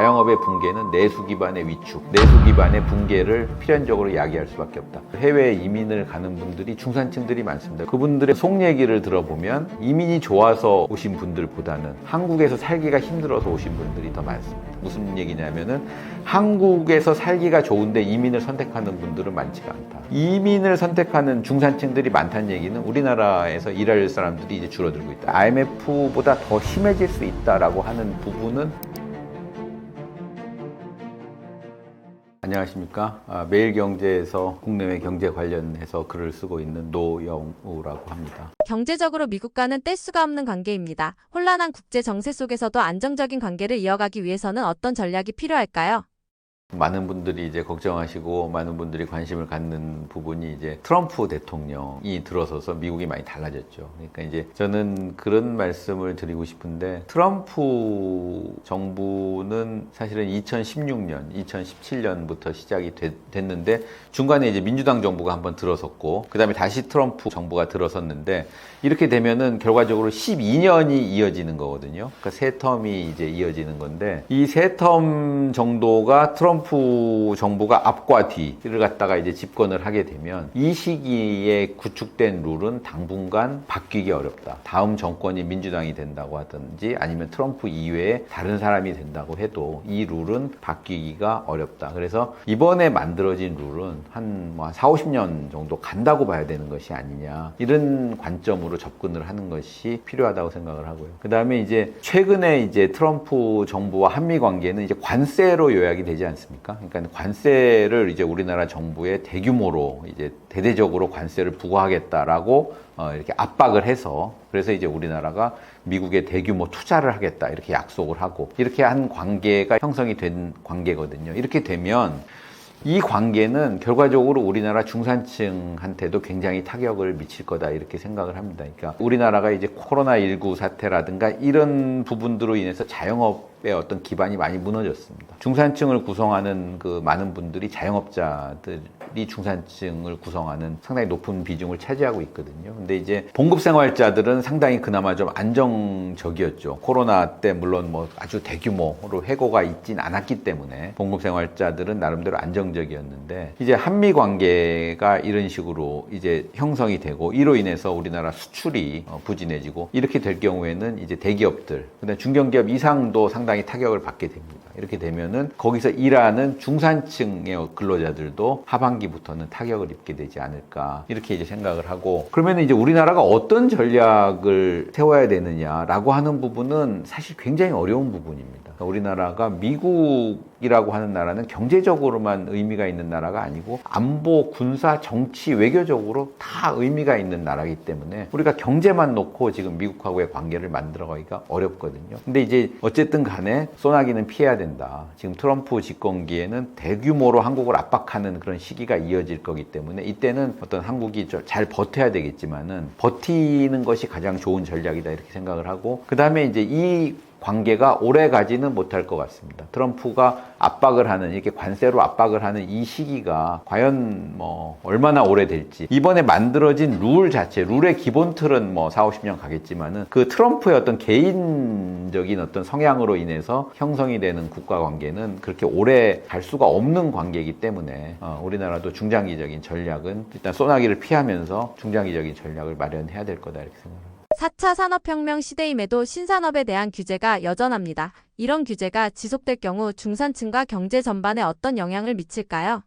자영업의 붕괴는 내수 기반의 위축, 내수 기반의 붕괴를 필연적으로 야기할 수밖에 없다. 해외에 이민을 가는 분들이 중산층들이 많습니다. 그분들의 속 얘기를 들어보면 이민이 좋아서 오신 분들보다는 한국에서 살기가 힘들어서 오신 분들이 더 많습니다. 무슨 얘기냐면은 한국에서 살기가 좋은데 이민을 선택하는 분들은 많지가 않다. 이민을 선택하는 중산층들이 많다는 얘기는 우리나라에서 일할 사람들이 이제 줄어들고 있다. IMF보다 더 심해질 수 있다라고 하는 부분은 안녕하십니까. 매일경제에서 국내외 경제 관련해서 글을 쓰고 있는 노영우라고 합니다. 경제적으로 미국과는 뗄 수가 없는 관계입니다. 혼란한 국제 정세 속에서도 안정적인 관계를 이어가기 위해서는 어떤 전략이 필요할까요? 많은 분들이 이제 걱정하시고 많은 분들이 관심을 갖는 부분이 이제 트럼프 대통령이 들어서서 미국이 많이 달라졌죠. 그러니까 이제 저는 그런 말씀을 드리고 싶은데 트럼프 정부는 사실은 2016년, 2017년부터 시작이 됐는데 중간에 이제 민주당 정부가 한번 들어섰고 그다음에 다시 트럼프 정부가 들어섰는데 이렇게 되면은 결과적으로 12년이 이어지는 거거든요. 그러니까 세 텀이 이제 이어지는 건데 이 세 텀 정도가 트럼프 정부가 앞과 뒤를 갖다가 이제 집권을 하게 되면 이 시기에 구축된 룰은 당분간 바뀌기 어렵다. 다음 정권이 민주당이 된다고 하든지 아니면 트럼프 이외에 다른 사람이 된다고 해도 이 룰은 바뀌기가 어렵다. 그래서 이번에 만들어진 룰은 한 4, 50년 정도 간다고 봐야 되는 것이 아니냐. 이런 관점으로 접근을 하는 것이 필요하다고 생각을 하고요. 그 다음에 이제 최근에 이제 트럼프 정부와 한미 관계는 이제 관세로 요약이 되지 않습니까? 그러니까 관세를 이제 우리나라 정부에 대규모로 이제 대대적으로 관세를 부과하겠다라고 이렇게 압박을 해서 그래서 이제 우리나라가 미국에 대규모 투자를 하겠다 이렇게 약속을 하고 이렇게 한 관계가 형성이 된 관계거든요. 이렇게 되면 이 관계는 결과적으로 우리나라 중산층한테도 굉장히 타격을 미칠 거다 이렇게 생각을 합니다. 그러니까 우리나라가 이제 코로나19 사태라든가 이런 부분들로 인해서 자영업의 어떤 기반이 많이 무너졌습니다. 중산층을 구성하는 그 많은 분들이 자영업자들이 중산층을 구성하는 상당히 높은 비중을 차지하고 있거든요. 근데 이제 봉급생활자들은 상당히 그나마 좀 안정적이었죠. 코로나 때 물론 뭐 아주 대규모로 해고가 있진 않았기 때문에 봉급생활자들은 나름대로 안정적이었는데 이제 한미 관계가 이런 식으로 이제 형성이 되고 이로 인해서 우리나라 수출이 부진해지고 이렇게 될 경우에는 이제 대기업들, 그다음에 중견기업 이상도 상당히 타격을 받게 됩니다. 이렇게 되면은 거기서 일하는 중산층의 근로자들도 하반기부터는 타격을 입게 되지 않을까 이렇게 이제 생각을 하고 그러면 이제 우리나라가 어떤 전략을 세워야 되느냐라고 하는 부분은 사실 굉장히 어려운 부분입니다. 그러니까 우리나라가 미국이라고 하는 나라는 경제적으로만 의미가 있는 나라가 아니고 안보, 군사, 정치, 외교적으로 다 의미가 있는 나라이기 때문에 우리가 경제만 놓고 지금 미국하고의 관계를 만들어가기가 어렵거든요. 근데 이제 어쨌든 간에 소나기는 피해야 된다. 지금 트럼프 집권기에는 대규모로 한국을 압박하는 그런 시기가 이어질 거기 때문에 이때는 어떤 한국이 잘 버텨야 되겠지만은 버티는 것이 가장 좋은 전략이다 이렇게 생각을 하고 그 다음에 이제 이 관계가 오래 가지는 못할 것 같습니다. 트럼프가 압박을 하는 이렇게 관세로 압박을 하는 이 시기가 과연 뭐 얼마나 오래 될지 이번에 만들어진 룰 자체 룰의 기본 틀은 뭐 4, 50년 가겠지만은 그 트럼프의 어떤 개인적인 어떤 성향으로 인해서 형성이 되는 국가 관계는 그렇게 오래 갈 수가 없는 관계이기 때문에 우리나라도 중장기적인 전략은 일단 소나기를 피하면서 중장기적인 전략을 마련해야 될 거다 이렇게 생각합니다. 4차 산업혁명 시대임에도 신산업에 대한 규제가 여전합니다. 이런 규제가 지속될 경우 중산층과 경제 전반에 어떤 영향을 미칠까요?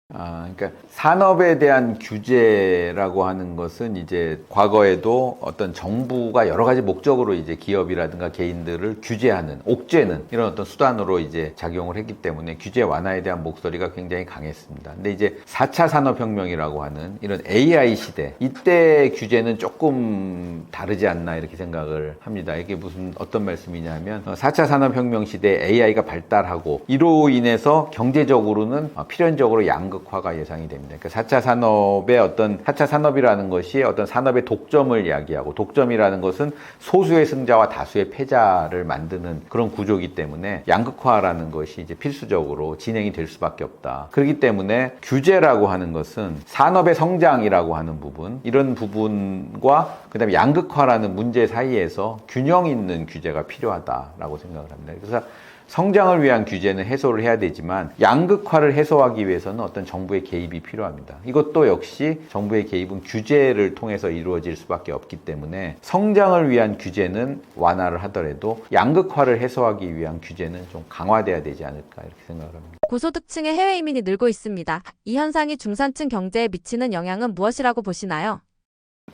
그러니까 산업에 대한 규제라고 하는 것은 이제 과거에도 어떤 정부가 여러 가지 목적으로 이제 기업이라든가 개인들을 규제하는, 옥죄는 이런 어떤 수단으로 이제 작용을 했기 때문에 규제 완화에 대한 목소리가 굉장히 강했습니다. 근데 이제 4차 산업혁명이라고 하는 이런 AI 시대, 이때 규제는 조금 다르지 않나 이렇게 생각을 합니다. 이게 무슨 어떤 말씀이냐면 4차 산업혁명 시대에 AI가 발달하고 이로 인해서 경제적으로는 필연적으로 양극화가 예상이 됩니다. 그러니까 4차 산업의 어떤 4차 산업이라는 것이 어떤 산업의 독점을 이야기하고 독점이라는 것은 소수의 승자와 다수의 패자를 만드는 그런 구조이기 때문에 양극화라는 것이 이제 필수적으로 진행이 될 수밖에 없다. 그렇기 때문에 규제라고 하는 것은 산업의 성장이라고 하는 부분, 이런 부분과 그다음에 양극화라는 문제 사이에서 균형 있는 규제가 필요하다라고 생각을 합니다. 그래서 성장을 위한 규제는 해소를 해야 되지만 양극화를 해소하기 위해서는 어떤 정부의 개입이 필요합니다. 이것도 역시 정부의 개입은 규제를 통해서 이루어질 수밖에 없기 때문에 성장을 위한 규제는 완화를 하더라도 양극화를 해소하기 위한 규제는 좀 강화돼야 되지 않을까 이렇게 생각을 합니다. 고소득층의 해외 이민이 늘고 있습니다. 이 현상이 중산층 경제에 미치는 영향은 무엇이라고 보시나요?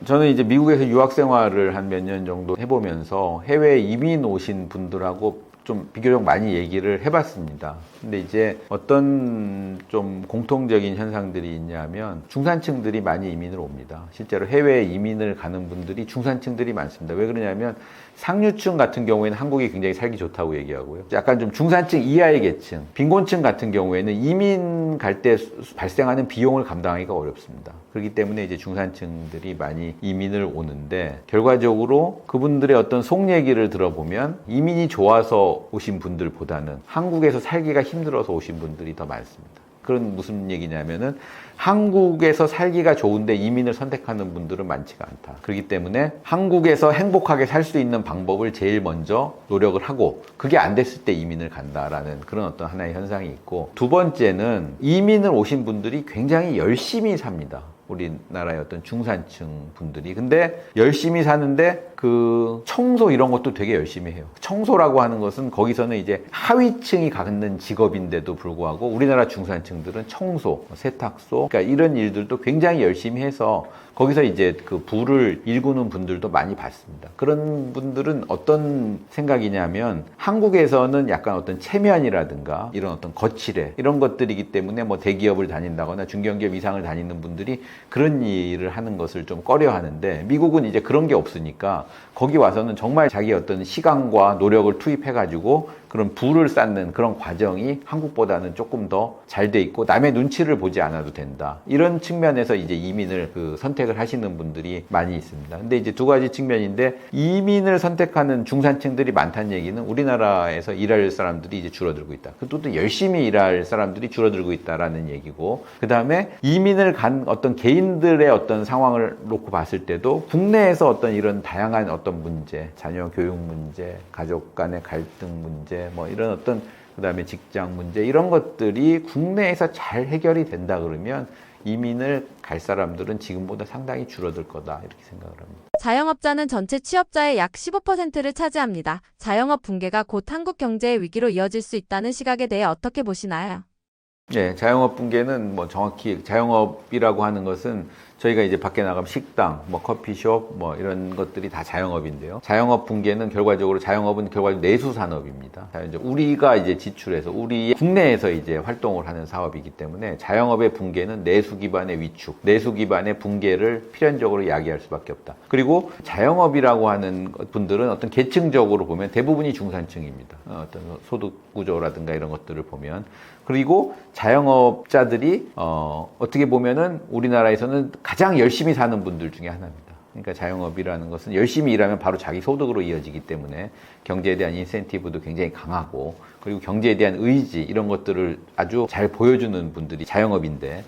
저는 이제 미국에서 유학 생활을 한 몇 년 정도 해보면서 해외 이민 오신 분들하고 좀 비교적 많이 얘기를 해봤습니다. 근데 이제 어떤 좀 공통적인 현상들이 있냐면 중산층들이 많이 이민을 옵니다. 실제로 해외 이민을 가는 분들이 중산층들이 많습니다. 왜 그러냐면 상류층 같은 경우에는 한국이 굉장히 살기 좋다고 얘기하고요. 약간 좀 중산층 이하의 계층, 빈곤층 같은 경우에는 이민 갈 때 발생하는 비용을 감당하기가 어렵습니다. 그렇기 때문에 이제 중산층들이 많이 이민을 오는데 결과적으로 그분들의 어떤 속 얘기를 들어보면 이민이 좋아서 오신 분들보다는 한국에서 살기가 힘들어서 오신 분들이 더 많습니다. 그런 무슨 얘기냐면은 한국에서 살기가 좋은데 이민을 선택하는 분들은 많지가 않다. 그렇기 때문에 한국에서 행복하게 살 수 있는 방법을 제일 먼저 노력을 하고 그게 안 됐을 때 이민을 간다라는 그런 어떤 하나의 현상이 있고, 두 번째는 이민을 오신 분들이 굉장히 열심히 삽니다. 우리나라의 어떤 중산층 분들이. 근데 열심히 사는데 그 청소 이런 것도 되게 열심히 해요. 청소라고 하는 것은 거기서는 이제 하위층이 갖는 직업인데도 불구하고 우리나라 중산층들은 청소, 세탁소, 그러니까 이런 일들도 굉장히 열심히 해서 거기서 이제 그 부를 일구는 분들도 많이 봤습니다. 그런 분들은 어떤 생각이냐면 한국에서는 약간 어떤 체면이라든가 이런 어떤 거칠애 이런 것들이기 때문에 뭐 대기업을 다닌다거나 중견기업 이상을 다니는 분들이 그런 일을 하는 것을 좀 꺼려 하는데, 미국은 이제 그런 게 없으니까 거기 와서는 정말 자기 어떤 시간과 노력을 투입해가지고 그런 부를 쌓는 그런 과정이 한국보다는 조금 더 잘 돼 있고 남의 눈치를 보지 않아도 된다. 이런 측면에서 이제 이민을 선택을 하시는 분들이 많이 있습니다. 근데 이제 두 가지 측면인데, 이민을 선택하는 중산층들이 많다는 얘기는 우리나라에서 일할 사람들이 이제 줄어들고 있다. 또 열심히 일할 사람들이 줄어들고 있다라는 얘기고, 그 다음에 이민을 간 어떤 개인들의 어떤 상황을 놓고 봤을 때도 국내에서 어떤 이런 다양한 어떤 문제, 자녀 교육 문제, 가족 간의 갈등 문제, 뭐 이런 어떤 그 다음에 직장 문제 이런 것들이 국내에서 잘 해결이 된다 그러면 이민을 갈 사람들은 지금보다 상당히 줄어들 거다 이렇게 생각을 합니다. 자영업자는 전체 취업자의 약 15%를 차지합니다. 자영업 붕괴가 곧 한국 경제의 위기로 이어질 수 있다는 시각에 대해 어떻게 보시나요? 네, 자영업 붕괴는 뭐 정확히 자영업이라고 하는 것은 저희가 이제 밖에 나가면 식당, 뭐 커피숍, 뭐 이런 것들이 다 자영업인데요. 자영업 붕괴는 결과적으로 자영업은 결과적으로 내수 산업입니다. 우리가 이제 지출해서 우리 국내에서 이제 활동을 하는 사업이기 때문에 자영업의 붕괴는 내수 기반의 위축, 내수 기반의 붕괴를 필연적으로 야기할 수밖에 없다. 그리고 자영업이라고 하는 분들은 어떤 계층적으로 보면 대부분이 중산층입니다. 어떤 소득 구조라든가 이런 것들을 보면. 그리고 자영업자들이 어떻게 보면은 우리나라에서는 가장 열심히 사는 분들 중에 하나입니다. 그러니까 자영업이라는 것은 열심히 일하면 바로 자기 소득으로 이어지기 때문에 경제에 대한 인센티브도 굉장히 강하고, 그리고 경제에 대한 의지 이런 것들을 아주 잘 보여주는 분들이 자영업인데,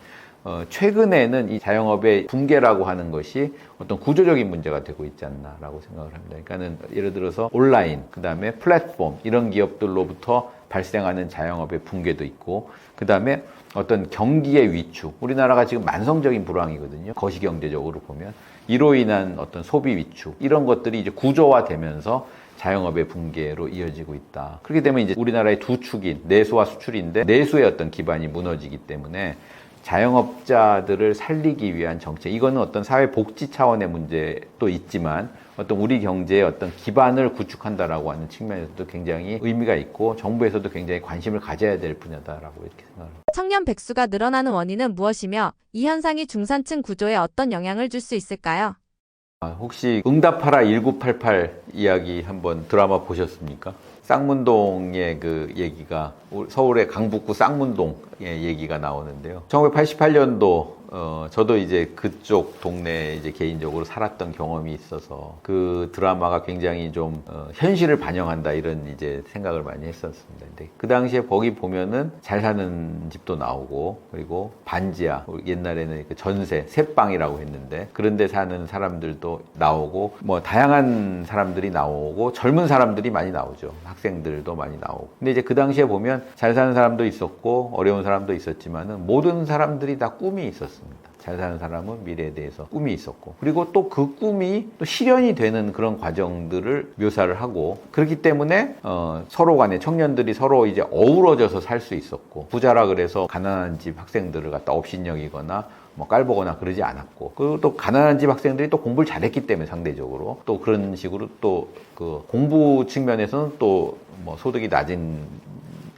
최근에는 이 자영업의 붕괴라고 하는 것이 어떤 구조적인 문제가 되고 있지 않나라고 생각을 합니다. 그러니까는 예를 들어서 온라인, 그 다음에 플랫폼 이런 기업들로부터 발생하는 자영업의 붕괴도 있고, 그 다음에 어떤 경기의 위축, 우리나라가 지금 만성적인 불황이거든요. 거시경제적으로 보면 이로 인한 어떤 소비 위축 이런 것들이 이제 구조화되면서 자영업의 붕괴로 이어지고 있다. 그렇게 되면 이제 우리나라의 두 축인 내수와 수출인데, 내수의 어떤 기반이 무너지기 때문에 자영업자들을 살리기 위한 정책, 이거는 어떤 사회복지 차원의 문제도 있지만 어떤 우리 경제의 어떤 기반을 구축한다라고 하는 측면에서도 굉장히 의미가 있고 정부에서도 굉장히 관심을 가져야 될 분야다라고 이렇게 생각합니다. 청년 백수가 늘어나는 원인은 무엇이며 이 현상이 중산층 구조에 어떤 영향을 줄 수 있을까요? 혹시 응답하라 1988 이야기 한번 드라마 보셨습니까? 쌍문동의 그 얘기가 서울의 강북구 쌍문동의 얘기가 나오는데요. 1988년도 저도 이제 그쪽 동네에 이제 개인적으로 살았던 경험이 있어서 그 드라마가 굉장히 좀 현실을 반영한다 이런 이제 생각을 많이 했었습니다. 근데 그 당시에 거기 보면은 잘 사는 집도 나오고 그리고 반지하 옛날에는 그 전세 새빵이라고 했는데 그런데 사는 사람들도 나오고 뭐 다양한 사람들이 나오고 젊은 사람들이 많이 나오죠. 학생들도 많이 나오고. 근데 이제 그 당시에 보면 잘 사는 사람도 있었고 어려운 사람도 있었지만은 모든 사람들이 다 꿈이 있었습니다. 잘 사는 사람은 미래에 대해서 꿈이 있었고 그리고 또 그 꿈이 또 실현이 되는 그런 과정들을 묘사를 하고 그렇기 때문에 서로 간에 청년들이 서로 이제 어우러져서 살 수 있었고 부자라 그래서 가난한 집 학생들을 갖다 업신여기거나 뭐 깔보거나 그러지 않았고 그리고 또 가난한 집 학생들이 또 공부를 잘했기 때문에 상대적으로 또 그런 식으로 또 그 공부 측면에서는 또 뭐 소득이 낮은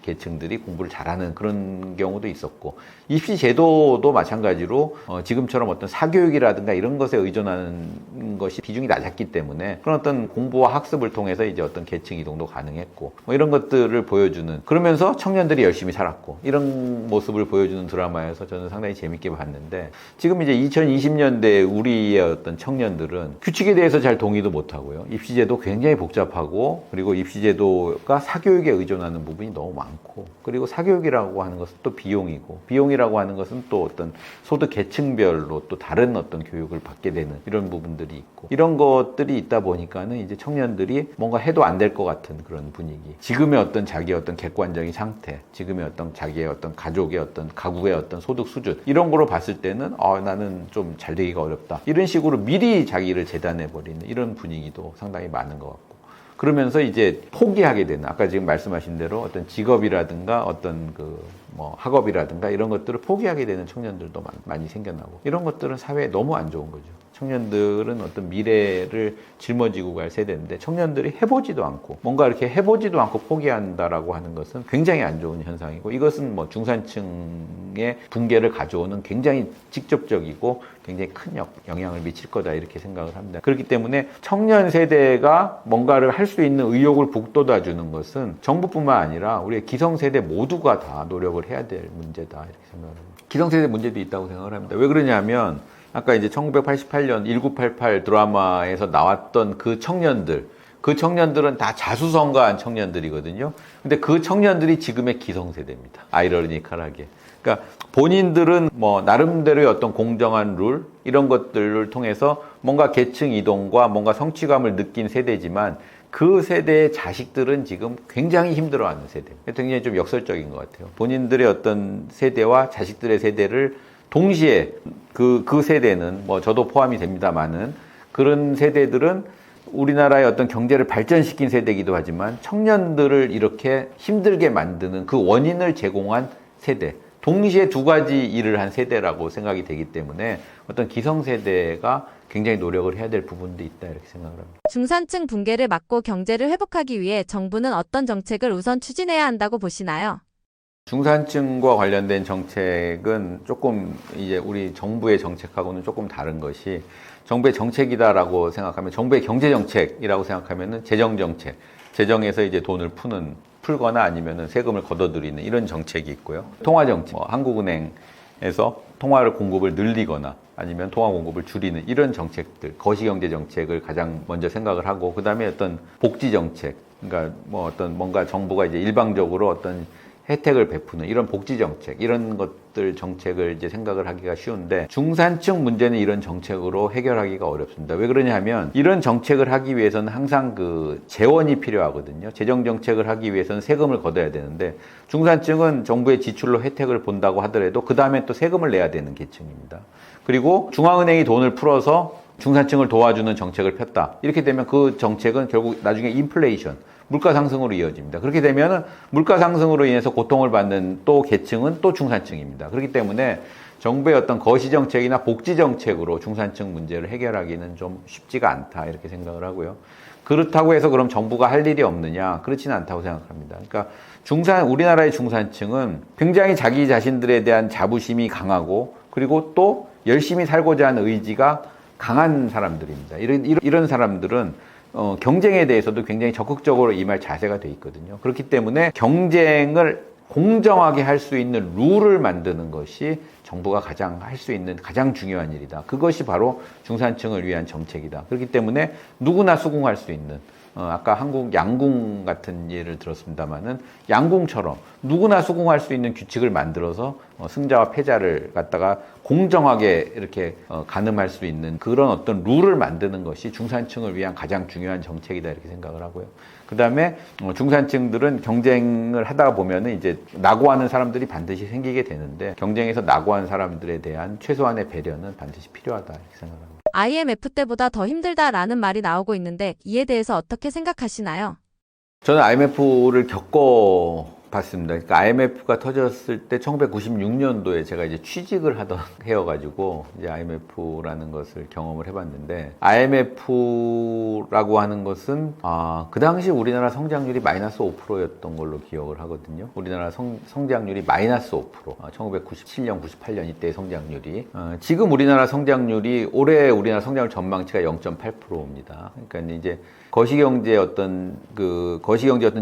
계층들이 공부를 잘하는 그런 경우도 있었고 입시 제도도 마찬가지로 지금처럼 어떤 사교육이라든가 이런 것에 의존하는 것이 비중이 낮았기 때문에 그런 어떤 공부와 학습을 통해서 이제 어떤 계층 이동도 가능했고 뭐 이런 것들을 보여주는 그러면서 청년들이 열심히 살았고 이런 모습을 보여주는 드라마여서 저는 상당히 재밌게 봤는데 지금 이제 2020년대 우리의 어떤 청년들은 규칙에 대해서 잘 동의도 못하고요. 입시제도 굉장히 복잡하고 그리고 입시제도가 사교육에 의존하는 부분이 너무 많고 그리고 사교육이라고 하는 것은 또 비용이고 비용이라고 하는 것은 또 어떤 소득 계층별로 또 다른 어떤 교육을 받게 되는 이런 부분들이 있고 이런 것들이 있다 보니까는 이제 청년들이 뭔가 해도 안 될 것 같은 그런 분위기 지금의 어떤 자기의 어떤 객관적인 상태 지금의 어떤 자기의 어떤 가족의 어떤 가구의 어떤 소득 수준 이런 거로 봤을 때는 나는 좀 잘 되기가 어렵다 이런 식으로 미리 자기를 재단해 버리는 이런 분위기도 상당히 많은 것 같고 그러면서 이제 포기하게 되는 아까 지금 말씀하신 대로 어떤 직업이라든가 어떤 그 뭐 학업이라든가 이런 것들을 포기하게 되는 청년들도 많이 생겨나고 이런 것들은 사회에 너무 안 좋은 거죠. 청년들은 어떤 미래를 짊어지고 갈 세대인데 청년들이 해보지도 않고 뭔가 이렇게 해보지도 않고 포기한다라고 하는 것은 굉장히 안 좋은 현상이고 이것은 뭐 중산층의 붕괴를 가져오는 굉장히 직접적이고 굉장히 큰 영향을 미칠 거다 이렇게 생각을 합니다. 그렇기 때문에 청년 세대가 뭔가를 할 수 있는 의욕을 북돋아 주는 것은 정부뿐만 아니라 우리의 기성세대 모두가 다 노력을 해야 될 문제다 이렇게 생각을 합니다. 기성세대 문제도 있다고 생각을 합니다. 왜 그러냐면 아까 이제 1988년 1988 드라마에서 나왔던 그 청년들은 다 자수성가한 청년들이거든요. 근데 그 청년들이 지금의 기성세대입니다. 아이러니컬하게. 그러니까 본인들은 뭐 나름대로의 어떤 공정한 룰 이런 것들을 통해서 뭔가 계층 이동과 뭔가 성취감을 느낀 세대지만 그 세대의 자식들은 지금 굉장히 힘들어하는 세대. 굉장히 좀 역설적인 것 같아요. 본인들의 어떤 세대와 자식들의 세대를 동시에 그 세대는 뭐 저도 포함이 됩니다만은 그런 세대들은 우리나라의 어떤 경제를 발전시킨 세대이기도 하지만 청년들을 이렇게 힘들게 만드는 그 원인을 제공한 세대. 동시에 두 가지 일을 한 세대라고 생각이 되기 때문에 어떤 기성세대가 굉장히 노력을 해야 될 부분도 있다 이렇게 생각을 합니다. 중산층 붕괴를 막고 경제를 회복하기 위해 정부는 어떤 정책을 우선 추진해야 한다고 보시나요? 중산층과 관련된 정책은 조금 이제 우리 정부의 정책하고는 조금 다른 것이 정부의 정책이다라고 생각하면 정부의 경제 정책이라고 생각하면은 재정 정책, 재정에서 이제 돈을 풀거나 아니면은 세금을 걷어들이는 이런 정책이 있고요. 통화 정책, 한국은행에서 통화를 공급을 늘리거나 아니면 통화 공급을 줄이는 이런 정책들, 거시경제 정책을 가장 먼저 생각을 하고 그다음에 어떤 복지 정책, 그러니까 뭐 어떤 뭔가 정부가 이제 일방적으로 어떤 혜택을 베푸는 이런 복지 정책, 이런 것들 정책을 이제 생각을 하기가 쉬운데 중산층 문제는 이런 정책으로 해결하기가 어렵습니다. 왜 그러냐 하면 이런 정책을 하기 위해서는 항상 그 재원이 필요하거든요. 재정 정책을 하기 위해서는 세금을 걷어야 되는데 중산층은 정부의 지출로 혜택을 본다고 하더라도 그 다음에 또 세금을 내야 되는 계층입니다. 그리고 중앙은행이 돈을 풀어서 중산층을 도와주는 정책을 폈다. 이렇게 되면 그 정책은 결국 나중에 인플레이션, 물가 상승으로 이어집니다. 그렇게 되면 물가 상승으로 인해서 고통을 받는 또 계층은 또 중산층입니다. 그렇기 때문에 정부의 어떤 거시정책이나 복지정책으로 중산층 문제를 해결하기는 좀 쉽지가 않다 이렇게 생각을 하고요. 그렇다고 해서 그럼 정부가 할 일이 없느냐? 그렇지는 않다고 생각합니다. 그러니까 우리나라의 중산층은 굉장히 자기 자신들에 대한 자부심이 강하고 그리고 또 열심히 살고자 하는 의지가 강한 사람들입니다. 이런 사람들은 경쟁에 대해서도 굉장히 적극적으로 임할 자세가 돼 있거든요. 그렇기 때문에 경쟁을 공정하게 할 수 있는 룰을 만드는 것이 정부가 가장 할 수 있는 가장 중요한 일이다. 그것이 바로 중산층을 위한 정책이다. 그렇기 때문에 누구나 수긍할 수 있는 아까 한국 양궁 같은 예를 들었습니다만은 양궁처럼 누구나 수긍할 수 있는 규칙을 만들어서 승자와 패자를 갖다가 공정하게 이렇게 가늠할 수 있는 그런 어떤 룰을 만드는 것이 중산층을 위한 가장 중요한 정책이다 이렇게 생각을 하고요. 그 다음에 중산층들은 경쟁을 하다 보면은 이제 낙오하는 사람들이 반드시 생기게 되는데 경쟁에서 낙오한 사람들에 대한 최소한의 배려는 반드시 필요하다 이렇게 생각합니다. IMF 때보다 더 힘들다라는 말이 나오고 있는데 이에 대해서 어떻게 생각하시나요? 저는 IMF를 겪어봤습니다. 그러니까 IMF가 터졌을 때 1996년도에 제가 이제 취직을 하던 해여가지고 이제 IMF라는 것을 경험을 해봤는데 IMF라고 하는 것은 그 당시 우리나라 성장률이 마이너스 5%였던 걸로 기억을 하거든요. 우리나라 성장률이 마이너스 5%. 1997년, 98년 이때의 성장률이 지금 우리나라 성장률이 올해 우리나라 성장률 전망치가 0.8%입니다. 그러니까 이제 거시경제 어떤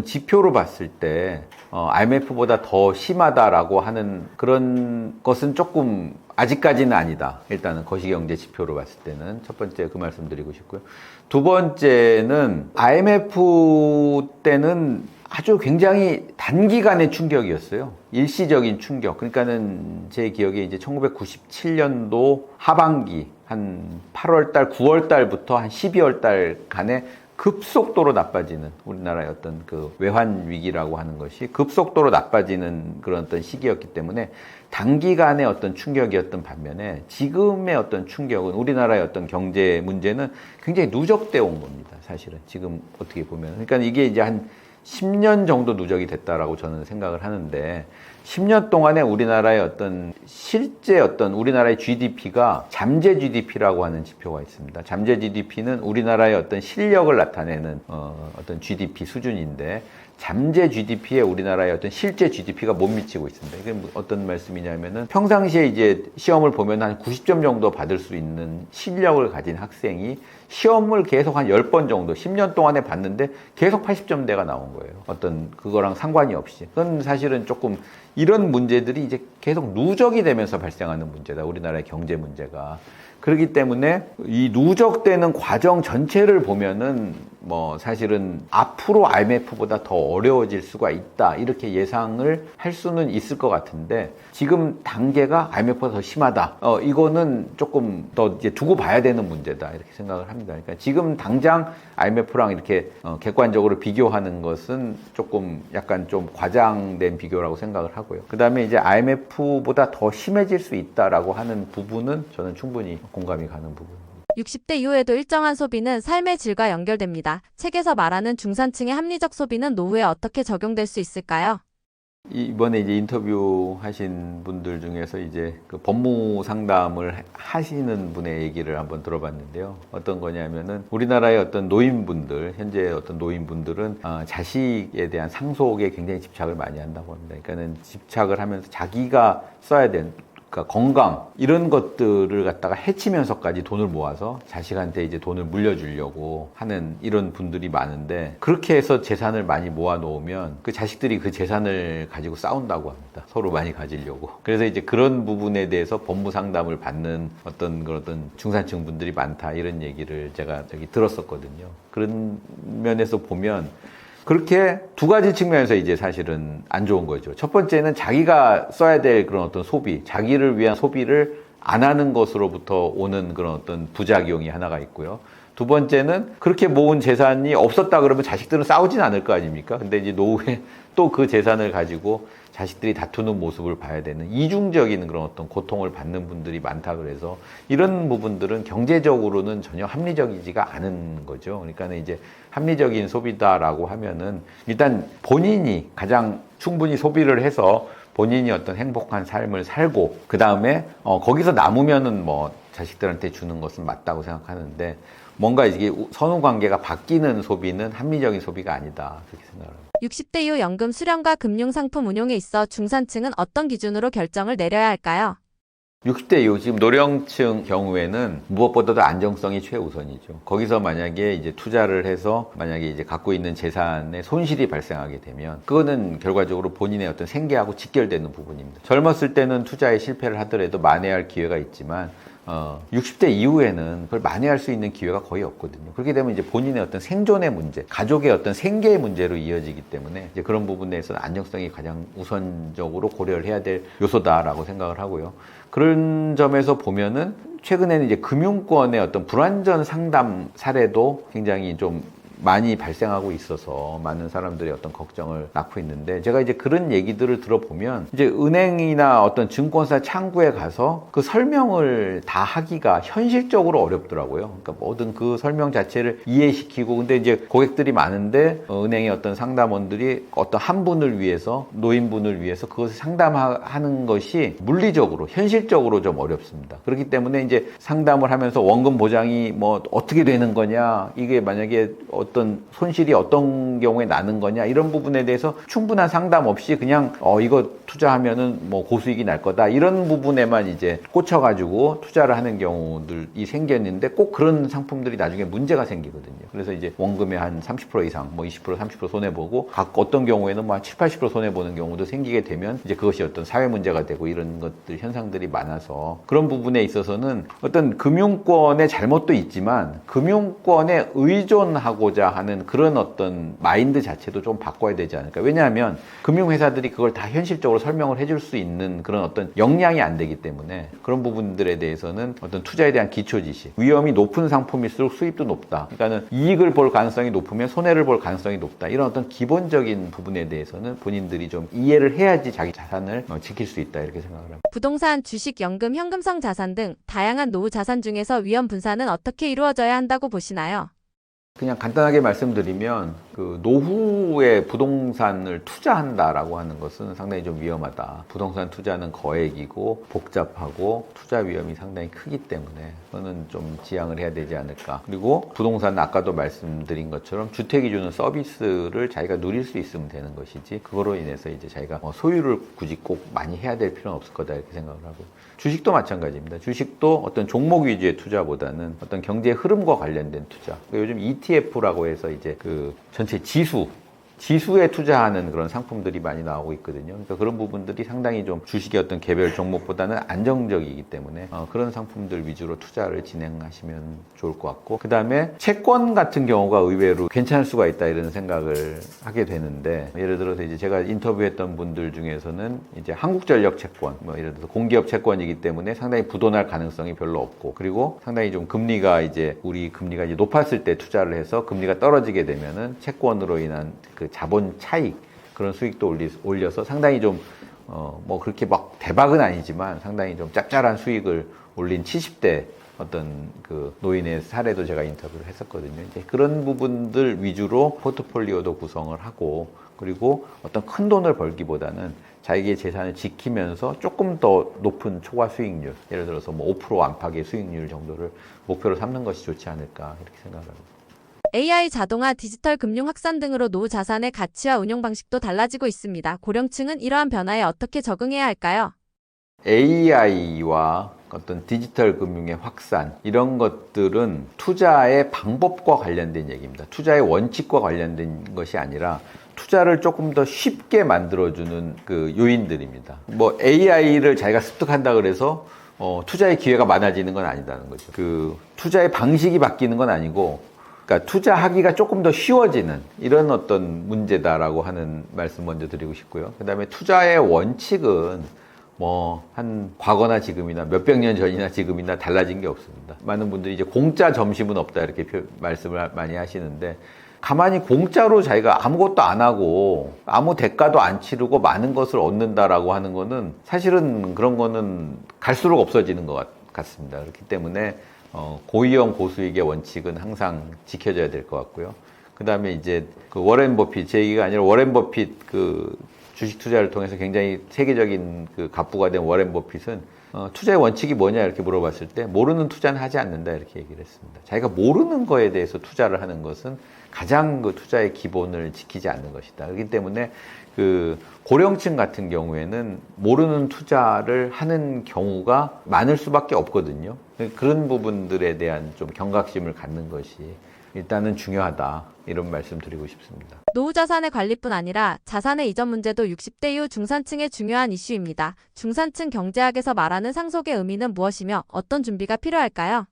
지표로 봤을 때 IMF보다 더 심하다라고 하는 그런 것은 조금 아직까지는 아니다. 일단은 거시경제 지표로 봤을 때는 첫 번째 그 말씀드리고 싶고요. 두 번째는 IMF 때는 아주 굉장히 단기간의 충격이었어요. 일시적인 충격. 그러니까는 제 기억에 이제 1997년도 하반기 한 8월 달, 9월 달부터 한 12월 달 간에 급속도로 나빠지는 우리나라의 어떤 그 외환 위기라고 하는 것이 급속도로 나빠지는 그런 어떤 시기였기 때문에 단기간의 어떤 충격이었던 반면에 지금의 어떤 충격은 우리나라의 어떤 경제 문제는 굉장히 누적되어 온 겁니다. 사실은 지금 어떻게 보면 그러니까 이게 이제 한 10년 정도 누적이 됐다라고 저는 생각을 하는데 10년 동안에 우리나라의 어떤 실제 어떤 우리나라의 GDP가 잠재 GDP라고 하는 지표가 있습니다. 잠재 GDP는 우리나라의 어떤 실력을 나타내는 어떤 GDP 수준인데 잠재 GDP에 우리나라의 어떤 실제 GDP가 못 미치고 있습니다. 이게 어떤 말씀이냐면은 평상시에 이제 시험을 보면 한 90점 정도 받을 수 있는 실력을 가진 학생이 시험을 계속 한 10번 정도 10년 동안에 봤는데 계속 80점대가 나온 거예요. 어떤 그거랑 상관이 없이. 그건 사실은 조금 이런 문제들이 이제 계속 누적이 되면서 발생하는 문제다. 우리나라의 경제 문제가. 그렇기 때문에 이 누적되는 과정 전체를 보면은 뭐 사실은 앞으로 IMF보다 더 어려워질 수가 있다. 이렇게 예상을 할 수는 있을 것 같은데 지금 단계가 IMF보다 더 심하다. 이거는 조금 더 이제 두고 봐야 되는 문제다. 이렇게 생각을 합니다. 그러니까 지금 당장 IMF랑 이렇게 객관적으로 비교하는 것은 조금 약간 좀 과장된 비교라고 생각을 하고요. 그 다음에 이제 IMF보다 더 심해질 수 있다라고 하는 부분은 저는 충분히 공감이 가는 부분입니다. 60대 이후에도 일정한 소비는 삶의 질과 연결됩니다. 책에서 말하는 중산층의 합리적 소비는 노후에 어떻게 적용될 수 있을까요? 이번에 이제 인터뷰 하신 분들 중에서 이제 그 법무 상담을 하시는 분의 얘기를 한번 들어봤는데요. 어떤 거냐면은 우리나라의 어떤 노인분들, 현재 어떤 노인분들은 자식에 대한 상속에 굉장히 집착을 많이 한다고 합니다. 그러니까는 집착을 하면서 자기가 써야 되는 그러니까 건강 이런 것들을 갖다가 해치면서까지 돈을 모아서 자식한테 이제 돈을 물려주려고 하는 이런 분들이 많은데 그렇게 해서 재산을 많이 모아 놓으면 그 자식들이 그 재산을 가지고 싸운다고 합니다. 서로 많이 가지려고. 그래서 이제 그런 부분에 대해서 법무 상담을 받는 어떤 중산층 분들이 많다 이런 얘기를 제가 들었었거든요. 그런 면에서 보면 그렇게 두 가지 측면에서 이제 사실은 안 좋은 거죠. 첫 번째는 자기가 써야 될 그런 어떤 소비, 자기를 위한 소비를 안 하는 것으로부터 오는 그런 어떤 부작용이 하나가 있고요. 두 번째는 그렇게 모은 재산이 없었다 그러면 자식들은 싸우진 않을 거 아닙니까? 근데 이제 노후에 또 그 재산을 가지고 자식들이 다투는 모습을 봐야 되는 이중적인 그런 어떤 고통을 받는 분들이 많다 그래서 이런 부분들은 경제적으로는 전혀 합리적이지가 않은 거죠. 그러니까는 이제 합리적인 소비다라고 하면은 일단 본인이 가장 충분히 소비를 해서 본인이 어떤 행복한 삶을 살고 그 다음에 거기서 남으면은 뭐 자식들한테 주는 것은 맞다고 생각하는데 뭔가 이게 선후 관계가 바뀌는 소비는 합리적인 소비가 아니다 그렇게 생각합니다. 60대 이후 연금 수령과 금융상품 운용에 있어 중산층은 어떤 기준으로 결정을 내려야 할까요? 60대 이후 지금 노령층 경우에는 무엇보다도 안정성이 최우선이죠. 거기서 만약에 이제 투자를 해서 만약에 이제 갖고 있는 재산에 손실이 발생하게 되면 그거는 결과적으로 본인의 어떤 생계하고 직결되는 부분입니다. 젊었을 때는 투자에 실패를 하더라도 만회할 기회가 있지만 60대 이후에는 그걸 만회할 수 있는 기회가 거의 없거든요. 그렇게 되면 이제 본인의 어떤 생존의 문제, 가족의 어떤 생계의 문제로 이어지기 때문에 이제 그런 부분에서는 안정성이 가장 우선적으로 고려를 해야 될 요소다라고 생각을 하고요. 그런 점에서 보면은 최근에는 이제 금융권의 어떤 불완전 상담 사례도 굉장히 좀 많이 발생하고 있어서 많은 사람들이 어떤 걱정을 낳고 있는데, 제가 이제 그런 얘기들을 들어보면 이제 은행이나 어떤 증권사 창구에 가서 그 설명을 다 하기가 현실적으로 어렵더라고요. 그러니까 모든 그 설명 자체를 이해시키고, 근데 이제 고객들이 많은데 은행의 어떤 상담원들이 어떤 한 분을 위해서, 노인분을 위해서 그것을 상담하는 것이 물리적으로 현실적으로 좀 어렵습니다. 그렇기 때문에 이제 상담을 하면서 원금 보장이 뭐 어떻게 되는 거냐, 이게 만약에 어떤 손실이 어떤 경우에 나는 거냐, 이런 부분에 대해서 충분한 상담 없이 그냥 이거 투자하면은 뭐 고수익이 날 거다, 이런 부분에만 이제 꽂혀가지고 투자를 하는 경우들이 생겼는데, 꼭 그런 상품들이 나중에 문제가 생기거든요. 그래서 이제 원금의 한 30% 이상, 뭐 20%, 30% 손해보고, 어떤 경우에는 뭐 한 7, 80% 손해보는 경우도 생기게 되면 이제 그것이 어떤 사회 문제가 되고, 이런 것들, 현상들이 많아서 그런 부분에 있어서는 어떤 금융권의 잘못도 있지만 금융권에 의존하고자 하는 그런 어떤 마인드 자체도 좀 바꿔야 되지 않을까. 왜냐하면 금융회사들이 그걸 다 현실적으로 설명을 해줄 수 있는 그런 어떤 역량이 안 되기 때문에, 그런 부분들에 대해서는 어떤 투자에 대한 기초 지식, 위험이 높은 상품일수록 수입도 높다, 그러니까는 이익을 볼 가능성이 높으면 손해를 볼 가능성이 높다, 이런 어떤 기본적인 부분에 대해서는 본인들이 좀 이해를 해야지 자기 자산을 지킬 수 있다, 이렇게 생각을 합니다. 부동산, 주식, 연금, 현금성 자산 등 다양한 노후 자산 중에서 위험 분산은 어떻게 이루어져야 한다고 보시나요? 그냥 간단하게 말씀드리면, 그 노후에 부동산을 투자한다라고 하는 것은 상당히 좀 위험하다. 부동산 투자는 거액이고 복잡하고 투자 위험이 상당히 크기 때문에 그거는 좀 지양을 해야 되지 않을까. 그리고 부동산은 아까도 말씀드린 것처럼 주택이 주는 서비스를 자기가 누릴 수 있으면 되는 것이지, 그거로 인해서 이제 자기가 소유를 굳이 꼭 많이 해야 될 필요는 없을 거다, 이렇게 생각을 하고, 주식도 마찬가지입니다. 주식도 어떤 종목 위주의 투자보다는 어떤 경제 흐름과 관련된 투자. 요즘 ETF라고 해서 이제 그 전체 지수에 투자하는 그런 상품들이 많이 나오고 있거든요. 그러니까 그런 부분들이 상당히 좀 주식의 어떤 개별 종목보다는 안정적이기 때문에 그런 상품들 위주로 투자를 진행하시면 좋을 것 같고, 그 다음에 채권 같은 경우가 의외로 괜찮을 수가 있다, 이런 생각을 하게 되는데, 예를 들어서 이제 제가 인터뷰했던 분들 중에서는 이제 한국전력 채권, 뭐 예를 들어서 공기업 채권이기 때문에 상당히 부도날 가능성이 별로 없고, 그리고 상당히 좀 금리가 이제 높았을 때 투자를 해서 금리가 떨어지게 되면은 채권으로 인한 그 자본 차익, 그런 수익도 올려서 상당히 좀 뭐 그렇게 막 대박은 아니지만 상당히 좀 짭짤한 수익을 올린 70대 어떤 그 노인의 사례도 제가 인터뷰를 했었거든요. 이제 그런 부분들 위주로 포트폴리오도 구성을 하고, 그리고 어떤 큰 돈을 벌기보다는 자기의 재산을 지키면서 조금 더 높은 초과 수익률, 예를 들어서 뭐 5% 안팎의 수익률 정도를 목표로 삼는 것이 좋지 않을까, 이렇게 생각합니다. AI, 자동화, 디지털 금융 확산 등으로 노후 자산의 가치와 운용 방식도 달라지고 있습니다. 고령층은 이러한 변화에 어떻게 적응해야 할까요? AI와 어떤 디지털 금융의 확산, 이런 것들은 투자의 방법과 관련된 얘기입니다. 투자의 원칙과 관련된 것이 아니라 투자를 조금 더 쉽게 만들어주는 그 요인들입니다. 뭐 AI를 자기가 습득한다 그래서 투자의 기회가 많아지는 건 아니다는 거죠. 그 투자의 방식이 바뀌는 건 아니고, 그러니까 투자하기가 조금 더 쉬워지는 이런 어떤 문제다라고 하는 말씀 먼저 드리고 싶고요. 그 다음에 투자의 원칙은 뭐 한 과거나 지금이나 몇백 년 전이나 지금이나 달라진 게 없습니다. 많은 분들이 이제 공짜 점심은 없다, 이렇게 말씀을 많이 하시는데, 가만히 공짜로 자기가 아무것도 안 하고 아무 대가도 안 치르고 많은 것을 얻는다라고 하는 거는 사실은 그런 거는 갈수록 없어지는 것 같습니다. 그렇기 때문에 고위험 고수익의 원칙은 항상 지켜져야 될 것 같고요. 그 다음에 이제 그 워렌 버핏, 제 얘기가 아니라 워렌 버핏 그 주식 투자를 통해서 굉장히 세계적인 그 갑부가 된 워렌 버핏은 투자의 원칙이 뭐냐 이렇게 물어봤을 때 모르는 투자는 하지 않는다, 이렇게 얘기를 했습니다. 자기가 모르는 거에 대해서 투자를 하는 것은 가장 그 투자의 기본을 지키지 않는 것이다. 그렇기 때문에 그 고령층 같은 경우에는 모르는 투자를 하는 경우가 많을 수밖에 없거든요. 그런 부분들에 대한 좀 경각심을 갖는 것이 일단은 중요하다. 이런 말씀 드리고 싶습니다. 노후 자산의 관리뿐 아니라 자산의 이전 문제도 60대 이후 중산층의 중요한 이슈입니다. 중산층 경제학에서 말하는 상속의 의미는 무엇이며 어떤 준비가 필요할까요?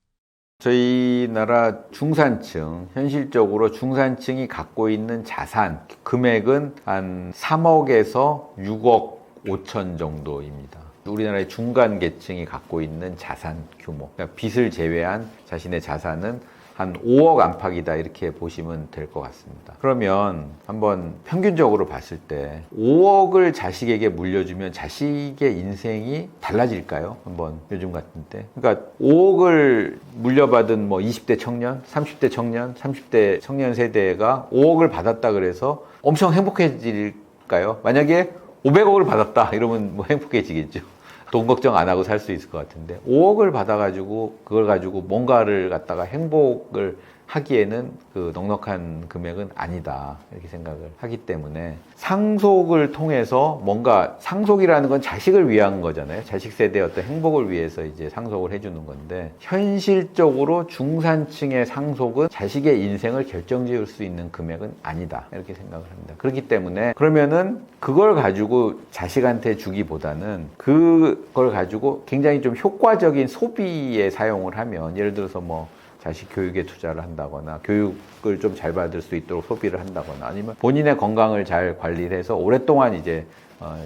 저희 나라 중산층, 현실적으로 중산층이 갖고 있는 자산 금액은 한 3억에서 6억 5천 정도입니다. 우리나라의 중간 계층이 갖고 있는 자산 규모, 그러니까 빚을 제외한 자신의 자산은 한 5억 안팎이다 이렇게 보시면 될 것 같습니다. 그러면 한번 평균적으로 봤을 때 5억을 자식에게 물려주면 자식의 인생이 달라질까요? 한번 요즘 같은 때. 그러니까 5억을 물려받은 뭐 20대 청년, 30대 청년, 30대 청년 세대가 5억을 받았다 그래서 엄청 행복해질까요? 만약에 500억을 받았다 이러면 뭐 행복해지겠죠. 돈 걱정 안 하고 살 수 있을 것 같은데 5억을 받아가지고 그걸 가지고 뭔가를 갖다가 행복을 하기에는 그 넉넉한 금액은 아니다 이렇게 생각을 하기 때문에 상속을 통해서 뭔가 상속이라는 건 자식을 위한 거잖아요. 자식 세대의 어떤 행복을 위해서 이제 상속을 해주는 건데 현실적으로 중산층의 상속은 자식의 인생을 결정지을 수 있는 금액은 아니다 이렇게 생각을 합니다. 그렇기 때문에 그러면은 그걸 가지고 자식한테 주기보다는 그걸 가지고 굉장히 좀 효과적인 소비에 사용을 하면 예를 들어서 뭐 자식 교육에 투자를 한다거나 교육을 좀 잘 받을 수 있도록 소비를 한다거나 아니면 본인의 건강을 잘 관리를 해서 오랫동안 이제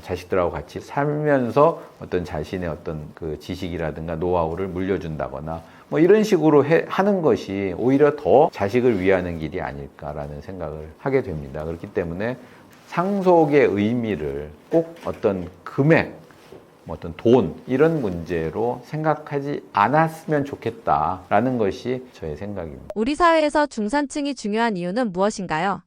자식들하고 같이 살면서 어떤 자신의 어떤 그 지식이라든가 노하우를 물려준다거나 뭐 이런 식으로 하는 것이 오히려 더 자식을 위하는 길이 아닐까라는 생각을 하게 됩니다. 그렇기 때문에 상속의 의미를 꼭 어떤 금액 어떤 돈 이런 문제로 생각하지 않았으면 좋겠다라는 것이 저의 생각입니다. 우리 사회에서 중산층이 중요한 이유는 무엇인가요?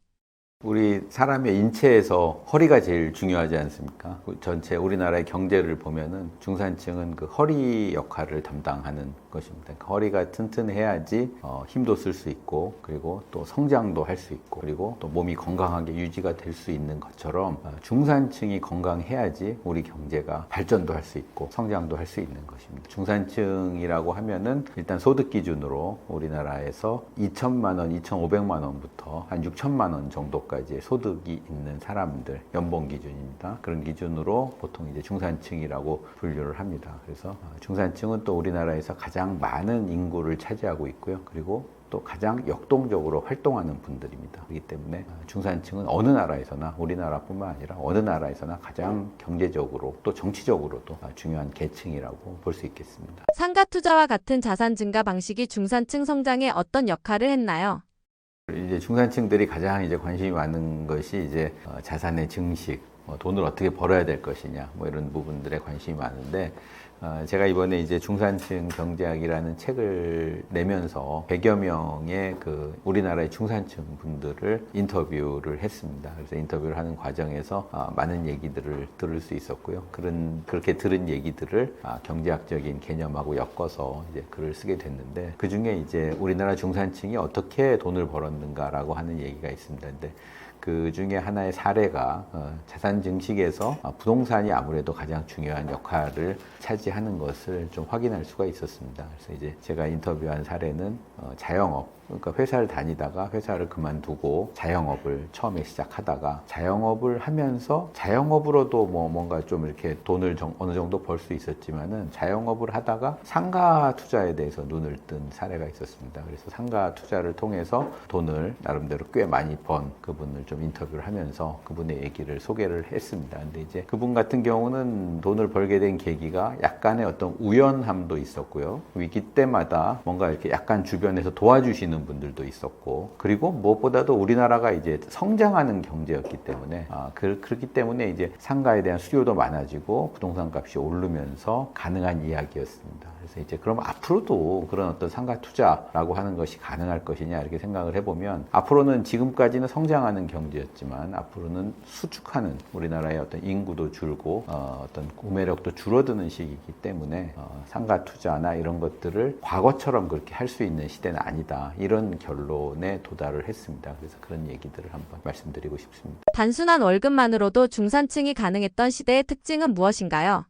우리 사람의 인체에서 허리가 제일 중요하지 않습니까? 전체 우리나라의 경제를 보면은 중산층은 그 허리 역할을 담당하는 것입니다. 허리가 튼튼해야지 힘도 쓸 수 있고 그리고 또 성장도 할 수 있고 그리고 또 몸이 건강하게 유지가 될 수 있는 것처럼 중산층이 건강해야지 우리 경제가 발전도 할 수 있고 성장도 할 수 있는 것입니다. 중산층이라고 하면은 일단 소득 기준으로 우리나라에서 2천만 원, 2,500만 원부터 한 6천만 원 정도까지의 소득이 있는 사람들 연봉 기준입니다. 그런 기준으로 보통 이제 중산층이라고 분류를 합니다. 그래서 중산층은 또 우리나라에서 가장 많은 인구를 차지하고 있고요. 그리고 또 가장 역동적으로 활동하는 분들입니다. 그렇기 때문에 중산층은 어느 나라에서나 우리나라뿐만 아니라 어느 나라에서나 가장 경제적으로 또 정치적으로도 중요한 계층이라고 볼 수 있겠습니다. 상가 투자와 같은 자산 증가 방식이 중산층 성장에 어떤 역할을 했나요? 이제 중산층들이 가장 이제 관심이 많은 것이 이제 자산의 증식, 돈을 어떻게 벌어야 될 것이냐, 뭐 이런 부분들에 관심이 많은데, 제가 이번에 이제 중산층 경제학이라는 책을 내면서 100여 명의 그 우리나라의 중산층 분들을 인터뷰를 했습니다. 그래서 인터뷰를 하는 과정에서 많은 얘기들을 들을 수 있었고요. 그렇게 들은 얘기들을 경제학적인 개념하고 엮어서 이제 글을 쓰게 됐는데, 그 중에 이제 우리나라 중산층이 어떻게 돈을 벌었는가라고 하는 얘기가 있습니다. 근데 그 중에 하나의 사례가 자산 증식에서 부동산이 아무래도 가장 중요한 역할을 차지하는 것을 좀 확인할 수가 있었습니다. 그래서 이제 제가 인터뷰한 사례는 자영업, 그러니까 회사를 다니다가 회사를 그만두고 자영업을 처음에 시작하다가 자영업을 하면서 자영업으로도 뭐 뭔가 좀 이렇게 돈을 어느 정도 벌 수 있었지만은 자영업을 하다가 상가 투자에 대해서 눈을 뜬 사례가 있었습니다. 그래서 상가 투자를 통해서 돈을 나름대로 꽤 많이 번 그분을 좀 인터뷰를 하면서 그분의 얘기를 소개를 했습니다. 근데 이제 그분 같은 경우는 돈을 벌게 된 계기가 약간의 어떤 우연함도 있었고요. 위기 때마다 뭔가 이렇게 약간 주변에서 도와주시는 분들도 있었고, 그리고 무엇보다도 우리나라가 이제 성장하는 경제였기 때문에 그렇기 때문에 이제 상가에 대한 수요도 많아지고 부동산 값이 오르면서 가능한 이야기였습니다. 그래서 이제 그럼 앞으로도 그런 어떤 상가 투자라고 하는 것이 가능할 것이냐 이렇게 생각을 해보면 앞으로는 지금까지는 성장하는 경제였지만 앞으로는 수축하는 우리나라의 어떤 인구도 줄고 어떤 구매력도 줄어드는 시기이기 때문에 상가 투자나 이런 것들을 과거처럼 그렇게 할 수 있는 시대는 아니다. 이런 이런 결론에 도달을 했습니다. 그래서 그런 얘기들을 한번 말씀드리고 싶습니다. 단순한 월급만으로도 중산층이 가능했던 시대의 특징은 무엇인가요?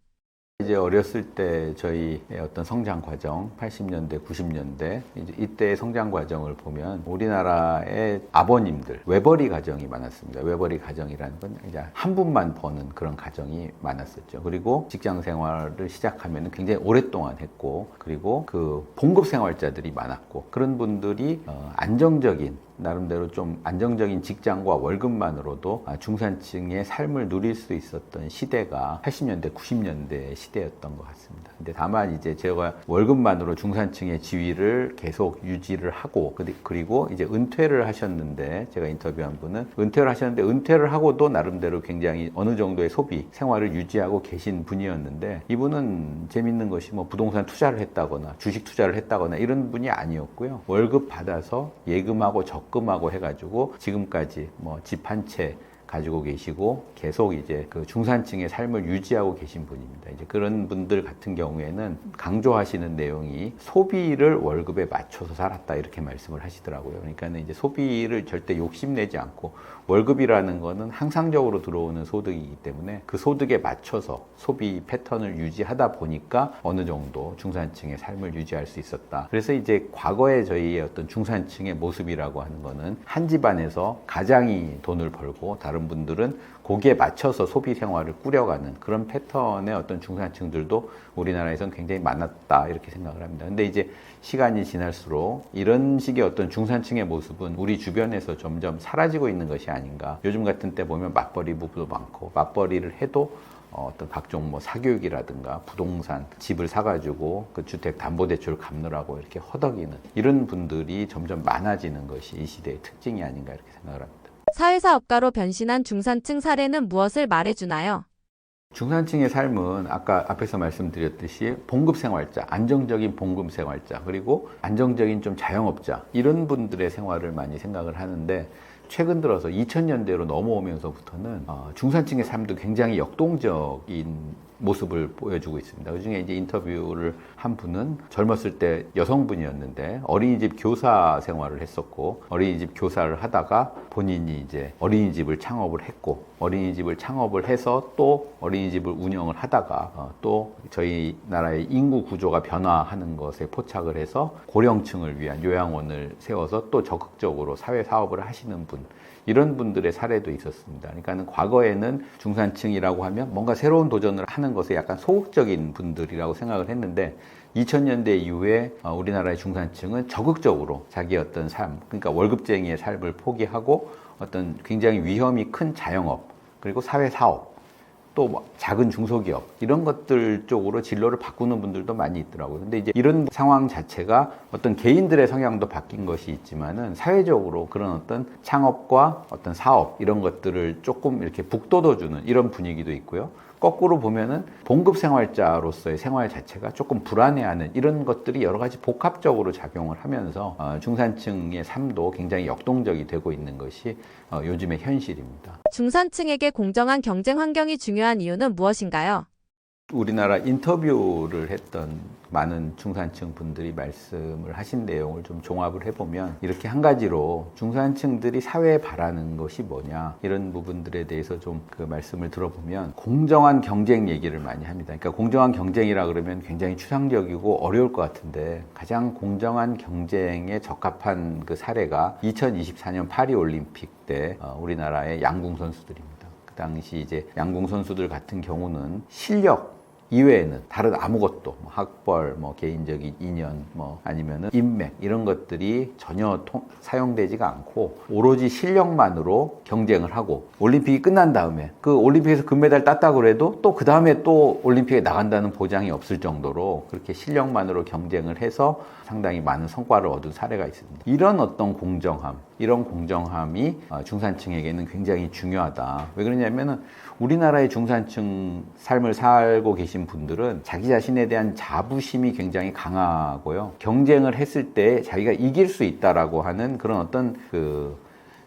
이제 어렸을 때 저희의 어떤 성장 과정, 80년대, 90년대 이제 이때의 성장 과정을 보면 우리나라의 아버님들 외벌이 가정이 많았습니다. 외벌이 가정이라는 건 이제 한 분만 버는 그런 가정이 많았었죠. 그리고 직장 생활을 시작하면 굉장히 오랫동안 했고, 그리고 그 봉급 생활자들이 많았고, 그런 분들이 안정적인 나름대로 좀 안정적인 직장과 월급만으로도 중산층의 삶을 누릴 수 있었던 시대가 80년대, 90년대 시대였던 것 같습니다. 근데 다만 이제 제가 월급만으로 중산층의 지위를 계속 유지를 하고, 그리고 이제 은퇴를 하셨는데, 제가 인터뷰한 분은 은퇴를 하셨는데 은퇴를 하고도 나름대로 굉장히 어느 정도의 소비 생활을 유지하고 계신 분이었는데, 이분은 재밌는 것이 뭐 부동산 투자를 했다거나 주식 투자를 했다거나 이런 분이 아니었고요. 월급 받아서 예금하고 적금하고 해가지고 지금까지 뭐 집 한 채 가지고 계시고 계속 이제 그 중산층의 삶을 유지하고 계신 분입니다. 이제 그런 분들 같은 경우에는 강조하시는 내용이 소비를 월급에 맞춰서 살았다 이렇게 말씀을 하시더라고요. 그러니까는 이제 소비를 절대 욕심내지 않고, 월급이라는 거는 항상적으로 들어오는 소득이기 때문에 그 소득에 맞춰서 소비 패턴을 유지하다 보니까 어느 정도 중산층의 삶을 유지할 수 있었다. 그래서 이제 과거에 저희의 어떤 중산층의 모습이라고 하는 거는 한 집안에서 가장이 돈을 벌고 다른 분들은 거기에 맞춰서 소비 생활을 꾸려가는 그런 패턴의 어떤 중산층들도 우리나라에서는 굉장히 많았다 이렇게 생각을 합니다. 근데 이제 시간이 지날수록 이런 식의 어떤 중산층의 모습은 우리 주변에서 점점 사라지고 있는 것이 아닌가. 요즘 같은 때 보면 맞벌이 부부도 많고, 맞벌이를 해도 어떤 각종 뭐 사교육이라든가 부동산 집을 사가지고 그 주택 담보대출 갚느라고 이렇게 허덕이는 이런 분들이 점점 많아지는 것이 이 시대의 특징이 아닌가 이렇게 생각을 합니다. 사회사업가로 변신한 중산층 사례는 무엇을 말해주나요? 중산층의 삶은 아까 앞에서 말씀드렸듯이 봉급 생활자, 안정적인 봉급 생활자, 그리고 안정적인 좀 자영업자, 이런 분들의 생활을 많이 생각을 하는데, 최근 들어서 2000년대로 넘어오면서부터는 중산층의 삶도 굉장히 역동적인 모습을 보여주고 있습니다. 그중에 이제 인터뷰를 한 분은 젊었을 때 여성분이었는데 어린이집 교사 생활을 했었고, 어린이집 교사를 하다가 본인이 이제 어린이집을 창업을 했고, 어린이집을 창업을 해서 또 어린이집을 운영을 하다가 또 저희 나라의 인구 구조가 변화하는 것에 포착을 해서 고령층을 위한 요양원을 세워서 또 적극적으로 사회 사업을 하시는 분, 이런 분들의 사례도 있었습니다. 그러니까는 과거에는 중산층이라고 하면 뭔가 새로운 도전을 하는 것에 약간 소극적인 분들이라고 생각을 했는데, 2000년대 이후에 우리나라의 중산층은 적극적으로 자기의 어떤 삶, 그러니까 월급쟁이의 삶을 포기하고 어떤 굉장히 위험이 큰 자영업, 그리고 사회사업, 또 뭐 작은 중소기업, 이런 것들 쪽으로 진로를 바꾸는 분들도 많이 있더라고요. 근데 이제 이런 상황 자체가 어떤 개인들의 성향도 바뀐 것이 있지만은 사회적으로 그런 어떤 창업과 어떤 사업, 이런 것들을 조금 이렇게 북돋워주는 이런 분위기도 있고요. 거꾸로 보면은 봉급 생활자로서의 생활 자체가 조금 불안해하는 이런 것들이 여러 가지 복합적으로 작용을 하면서 중산층의 삶도 굉장히 역동적이 되고 있는 것이 요즘의 현실입니다. 중산층에게 공정한 경쟁 환경이 중요한 이유는 무엇인가요? 우리나라 인터뷰를 했던 많은 중산층 분들이 말씀을 하신 내용을 좀 종합을 해보면 이렇게 한 가지로 중산층들이 사회에 바라는 것이 뭐냐, 이런 부분들에 대해서 좀 그 말씀을 들어보면 공정한 경쟁 얘기를 많이 합니다. 그러니까 공정한 경쟁이라 그러면 굉장히 추상적이고 어려울 것 같은데, 가장 공정한 경쟁에 적합한 그 사례가 2024년 파리 올림픽 때 우리나라의 양궁 선수들입니다. 그 당시 이제 양궁 선수들 같은 경우는 실력 이외에는 다른 아무것도, 뭐 학벌, 뭐 개인적인 인연, 뭐 아니면은 인맥, 이런 것들이 전혀 사용되지가 않고 오로지 실력만으로 경쟁을 하고, 올림픽이 끝난 다음에 그 올림픽에서 금메달 땄다 그래도 또 그 다음에 또 올림픽에 나간다는 보장이 없을 정도로 그렇게 실력만으로 경쟁을 해서 상당히 많은 성과를 얻은 사례가 있습니다. 이런 어떤 공정함, 이런 공정함이 중산층에게는 굉장히 중요하다. 왜 그러냐면은 우리나라의 중산층 삶을 살고 계신 분들은 자기 자신에 대한 자부심이 굉장히 강하고요. 경쟁을 했을 때 자기가 이길 수 있다라고 하는 그런 어떤 그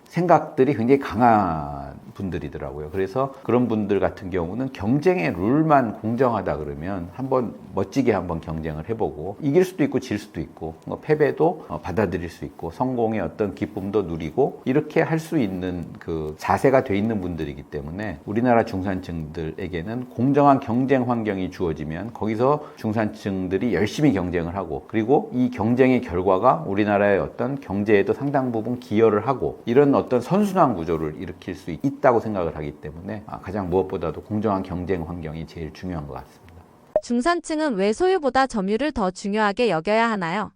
생각들이 굉장히 강한 분들이더라고요. 그래서 그런 분들 같은 경우는 경쟁의 룰만 공정하다 그러면 한번 멋지게 한번 경쟁을 해보고 이길 수도 있고 질 수도 있고 뭐 패배도 받아들일 수 있고 성공의 어떤 기쁨도 누리고 이렇게 할 수 있는 그 자세가 돼 있는 분들이기 때문에 우리나라 중산층들에게는 공정한 경쟁 환경이 주어지면 거기서 중산층들이 열심히 경쟁을 하고 그리고 이 경쟁의 결과가 우리나라의 어떤 경제에도 상당 부분 기여를 하고 이런 어떤 선순환 구조를 일으킬 수 있다고 생각을 하기 때문에 가장 무엇보다도 공정한 경쟁 환경이 제일 중요한 것 같습니다. 중산층은 왜 소유보다 점유를 더 중요하게 여겨야 하나요?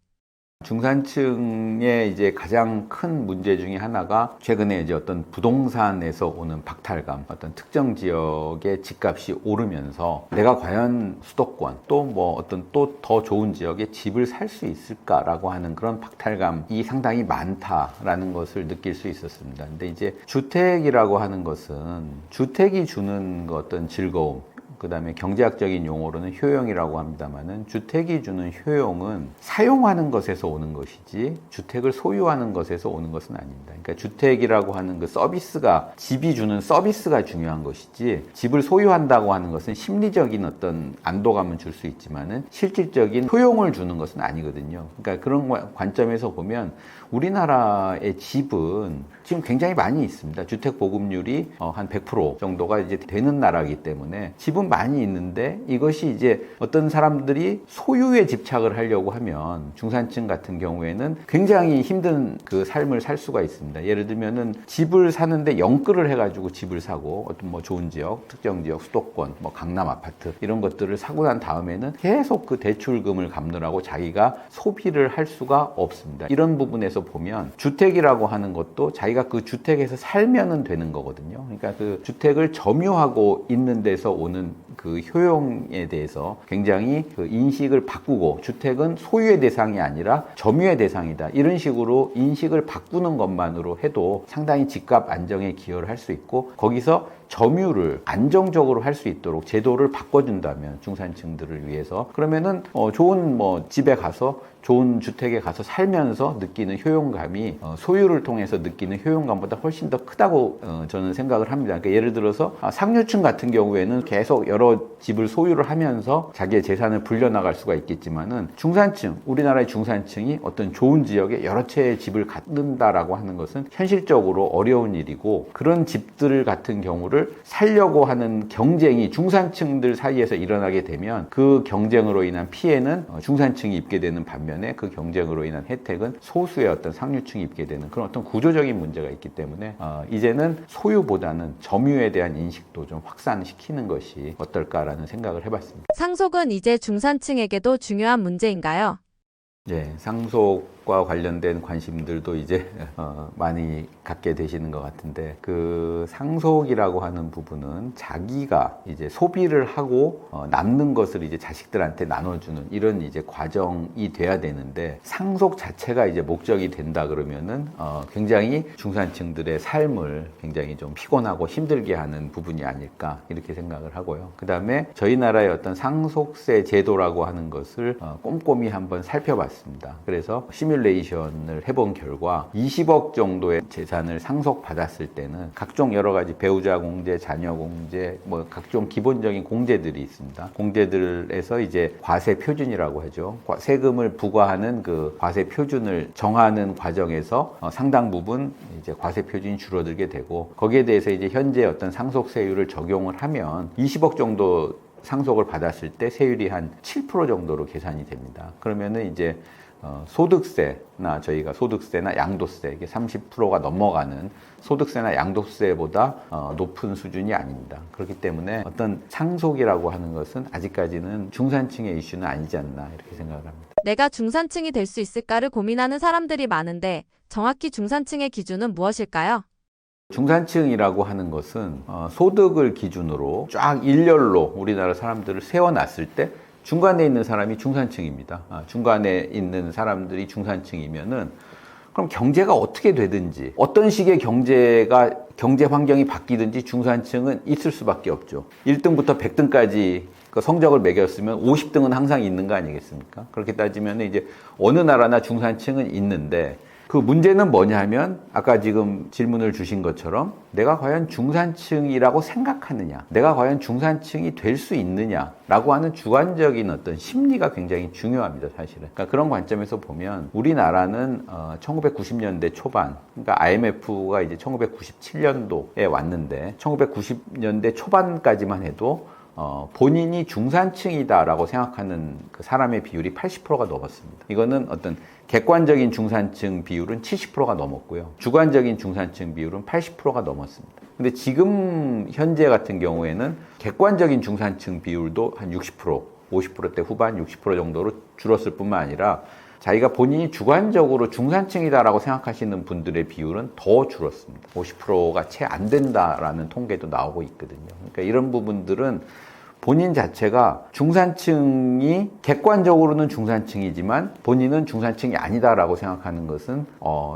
중산층의 이제 가장 큰 문제 중에 하나가 최근에 이제 어떤 부동산에서 오는 박탈감, 어떤 특정 지역의 집값이 오르면서 내가 과연 수도권 또 뭐 어떤 또 더 좋은 지역에 집을 살 수 있을까라고 하는 그런 박탈감이 상당히 많다라는 것을 느낄 수 있었습니다. 근데 이제 주택이라고 하는 것은 주택이 주는 그 어떤 즐거움, 그 다음에 경제학적인 용어로는 효용이라고 합니다만은 주택이 주는 효용은 사용하는 것에서 오는 것이지 주택을 소유하는 것에서 오는 것은 아닙니다. 그러니까 주택이라고 하는 그 서비스가 집이 주는 서비스가 중요한 것이지 집을 소유한다고 하는 것은 심리적인 어떤 안도감은 줄 수 있지만은 실질적인 효용을 주는 것은 아니거든요. 그러니까 그런 관점에서 보면 우리나라의 집은 지금 굉장히 많이 있습니다. 주택 보급률이 한 100% 정도가 이제 되는 나라이기 때문에 집은 많이 있는데 이것이 이제 어떤 사람들이 소유에 집착을 하려고 하면 중산층 같은 경우에는 굉장히 힘든 그 삶을 살 수가 있습니다. 예를 들면은 집을 사는데 영끌을 해가지고 집을 사고 어떤 뭐 좋은 지역, 특정 지역, 수도권, 뭐 강남 아파트 이런 것들을 사고 난 다음에는 계속 그 대출금을 갚느라고 자기가 소비를 할 수가 없습니다. 이런 부분에서 보면 주택이라고 하는 것도 자기가 그 주택에서 살면은 되는 거거든요. 그러니까 그 주택을 점유하고 있는 데서 오는 그 효용에 대해서 굉장히 그 인식을 바꾸고 주택은 소유의 대상이 아니라 점유의 대상이다. 이런 식으로 인식을 바꾸는 것만으로 해도 상당히 집값 안정에 기여를 할 수 있고 거기서 점유를 안정적으로 할 수 있도록 제도를 바꿔준다면 중산층들을 위해서 그러면은 좋은 뭐 집에 가서 좋은 주택에 가서 살면서 느끼는 효용감이 소유를 통해서 느끼는 효용감보다 훨씬 더 크다고 저는 생각을 합니다. 그러니까 예를 들어서 상류층 같은 경우에는 계속 여러 집을 소유를 하면서 자기의 재산을 불려나갈 수가 있겠지만은 중산층, 우리나라의 중산층이 어떤 좋은 지역에 여러 채의 집을 갖는다라고 하는 것은 현실적으로 어려운 일이고 그런 집들 같은 경우를 살려고 하는 경쟁이 중산층들 사이에서 일어나게 되면 그 경쟁으로 인한 피해는 중산층이 입게 되는 반면에 그 경쟁으로 인한 혜택은 소수의 어떤 상류층이 입게 되는 그런 어떤 구조적인 문제가 있기 때문에 이제는 소유보다는 점유에 대한 인식도 좀 확산시키는 것이 어떨까라는 생각을 해봤습니다. 상속은 이제 중산층에게도 중요한 문제인가요? 네, 상속과 관련된 관심들도 이제 많이 갖게 되시는 것 같은데 그 상속이라고 하는 부분은 자기가 이제 소비를 하고 남는 것을 이제 자식들한테 나눠주는 이런 이제 과정이 돼야 되는데 상속 자체가 이제 목적이 된다 그러면은 굉장히 중산층들의 삶을 굉장히 좀 피곤하고 힘들게 하는 부분이 아닐까 이렇게 생각을 하고요. 그 다음에 저희 나라의 어떤 상속세 제도라고 하는 것을 꼼꼼히 한번 살펴봤습니다. 그래서 시뮬레이션을 해본 결과 20억 정도의 재산을 상속받았을 때는 각종 여러 가지 배우자 공제, 자녀 공제, 뭐 각종 기본적인 공제들이 있습니다. 공제들에서 이제 과세 표준이라고 하죠. 세금을 부과하는 그 과세 표준을 정하는 과정에서 상당 부분 이제 과세 표준이 줄어들게 되고 거기에 대해서 이제 현재 어떤 상속세율을 적용을 하면 20억 정도 상속을 받았을 때 세율이 한 7% 정도로 계산이 됩니다. 그러면은 이제 소득세나 저희가 소득세나 양도세 이게 30%가 넘어가는 소득세나 양도세보다 높은 수준이 아닙니다. 그렇기 때문에 어떤 상속이라고 하는 것은 아직까지는 중산층의 이슈는 아니지 않나 이렇게 생각을 합니다. 내가 중산층이 될 수 있을까를 고민하는 사람들이 많은데 정확히 중산층의 기준은 무엇일까요? 중산층이라고 하는 것은 소득을 기준으로 쫙 일렬로 우리나라 사람들을 세워놨을 때 중간에 있는 사람이 중산층입니다. 중간에 있는 사람들이 중산층이면은 그럼 경제가 어떻게 되든지 어떤 식의 경제 환경이 바뀌든지 중산층은 있을 수밖에 없죠. 1등부터 100등까지 그 성적을 매겼으면 50등은 항상 있는 거 아니겠습니까? 그렇게 따지면 이제 어느 나라나 중산층은 있는데 그 문제는 뭐냐 하면 아까 지금 질문을 주신 것처럼 내가 과연 중산층이라고 생각하느냐, 내가 과연 중산층이 될 수 있느냐라고 하는 주관적인 어떤 심리가 굉장히 중요합니다, 사실은. 그러니까 그런 관점에서 보면 우리나라는 1990년대 초반, 그러니까 IMF가 이제 1997년도에 왔는데 1990년대 초반까지만 해도 본인이 중산층이다라고 생각하는 그 사람의 비율이 80%가 넘었습니다. 이거는 어떤 객관적인 중산층 비율은 70%가 넘었고요. 주관적인 중산층 비율은 80%가 넘었습니다. 근데 지금 현재 같은 경우에는 객관적인 중산층 비율도 한 60%, 50%대 후반 60% 정도로 줄었을 뿐만 아니라 자기가 본인이 주관적으로 중산층이다라고 생각하시는 분들의 비율은 더 줄었습니다. 50%가 채 안 된다라는 통계도 나오고 있거든요. 그러니까 이런 부분들은 본인 자체가 중산층이 객관적으로는 중산층이지만 본인은 중산층이 아니다라고 생각하는 것은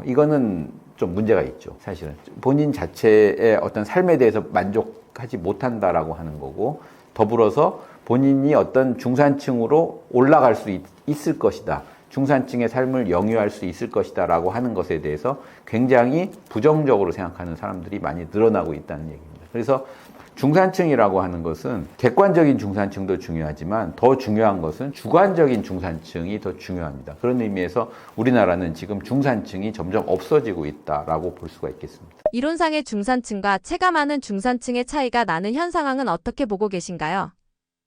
이거는 좀 문제가 있죠. 사실은 본인 자체의 어떤 삶에 대해서 만족하지 못한다라고 하는 거고, 더불어서 본인이 어떤 중산층으로 올라갈 수 있을 것이다, 중산층의 삶을 영위할 수 있을 것이다 라고 하는 것에 대해서 굉장히 부정적으로 생각하는 사람들이 많이 늘어나고 있다는 얘기입니다. 그래서 중산층이라고 하는 것은 객관적인 중산층도 중요하지만 더 중요한 것은 주관적인 중산층이 더 중요합니다. 그런 의미에서 우리나라는 지금 중산층이 점점 없어지고 있다라고 볼 수가 있겠습니다. 이론상의 중산층과 체감하는 중산층의 차이가 나는 현 상황은 어떻게 보고 계신가요?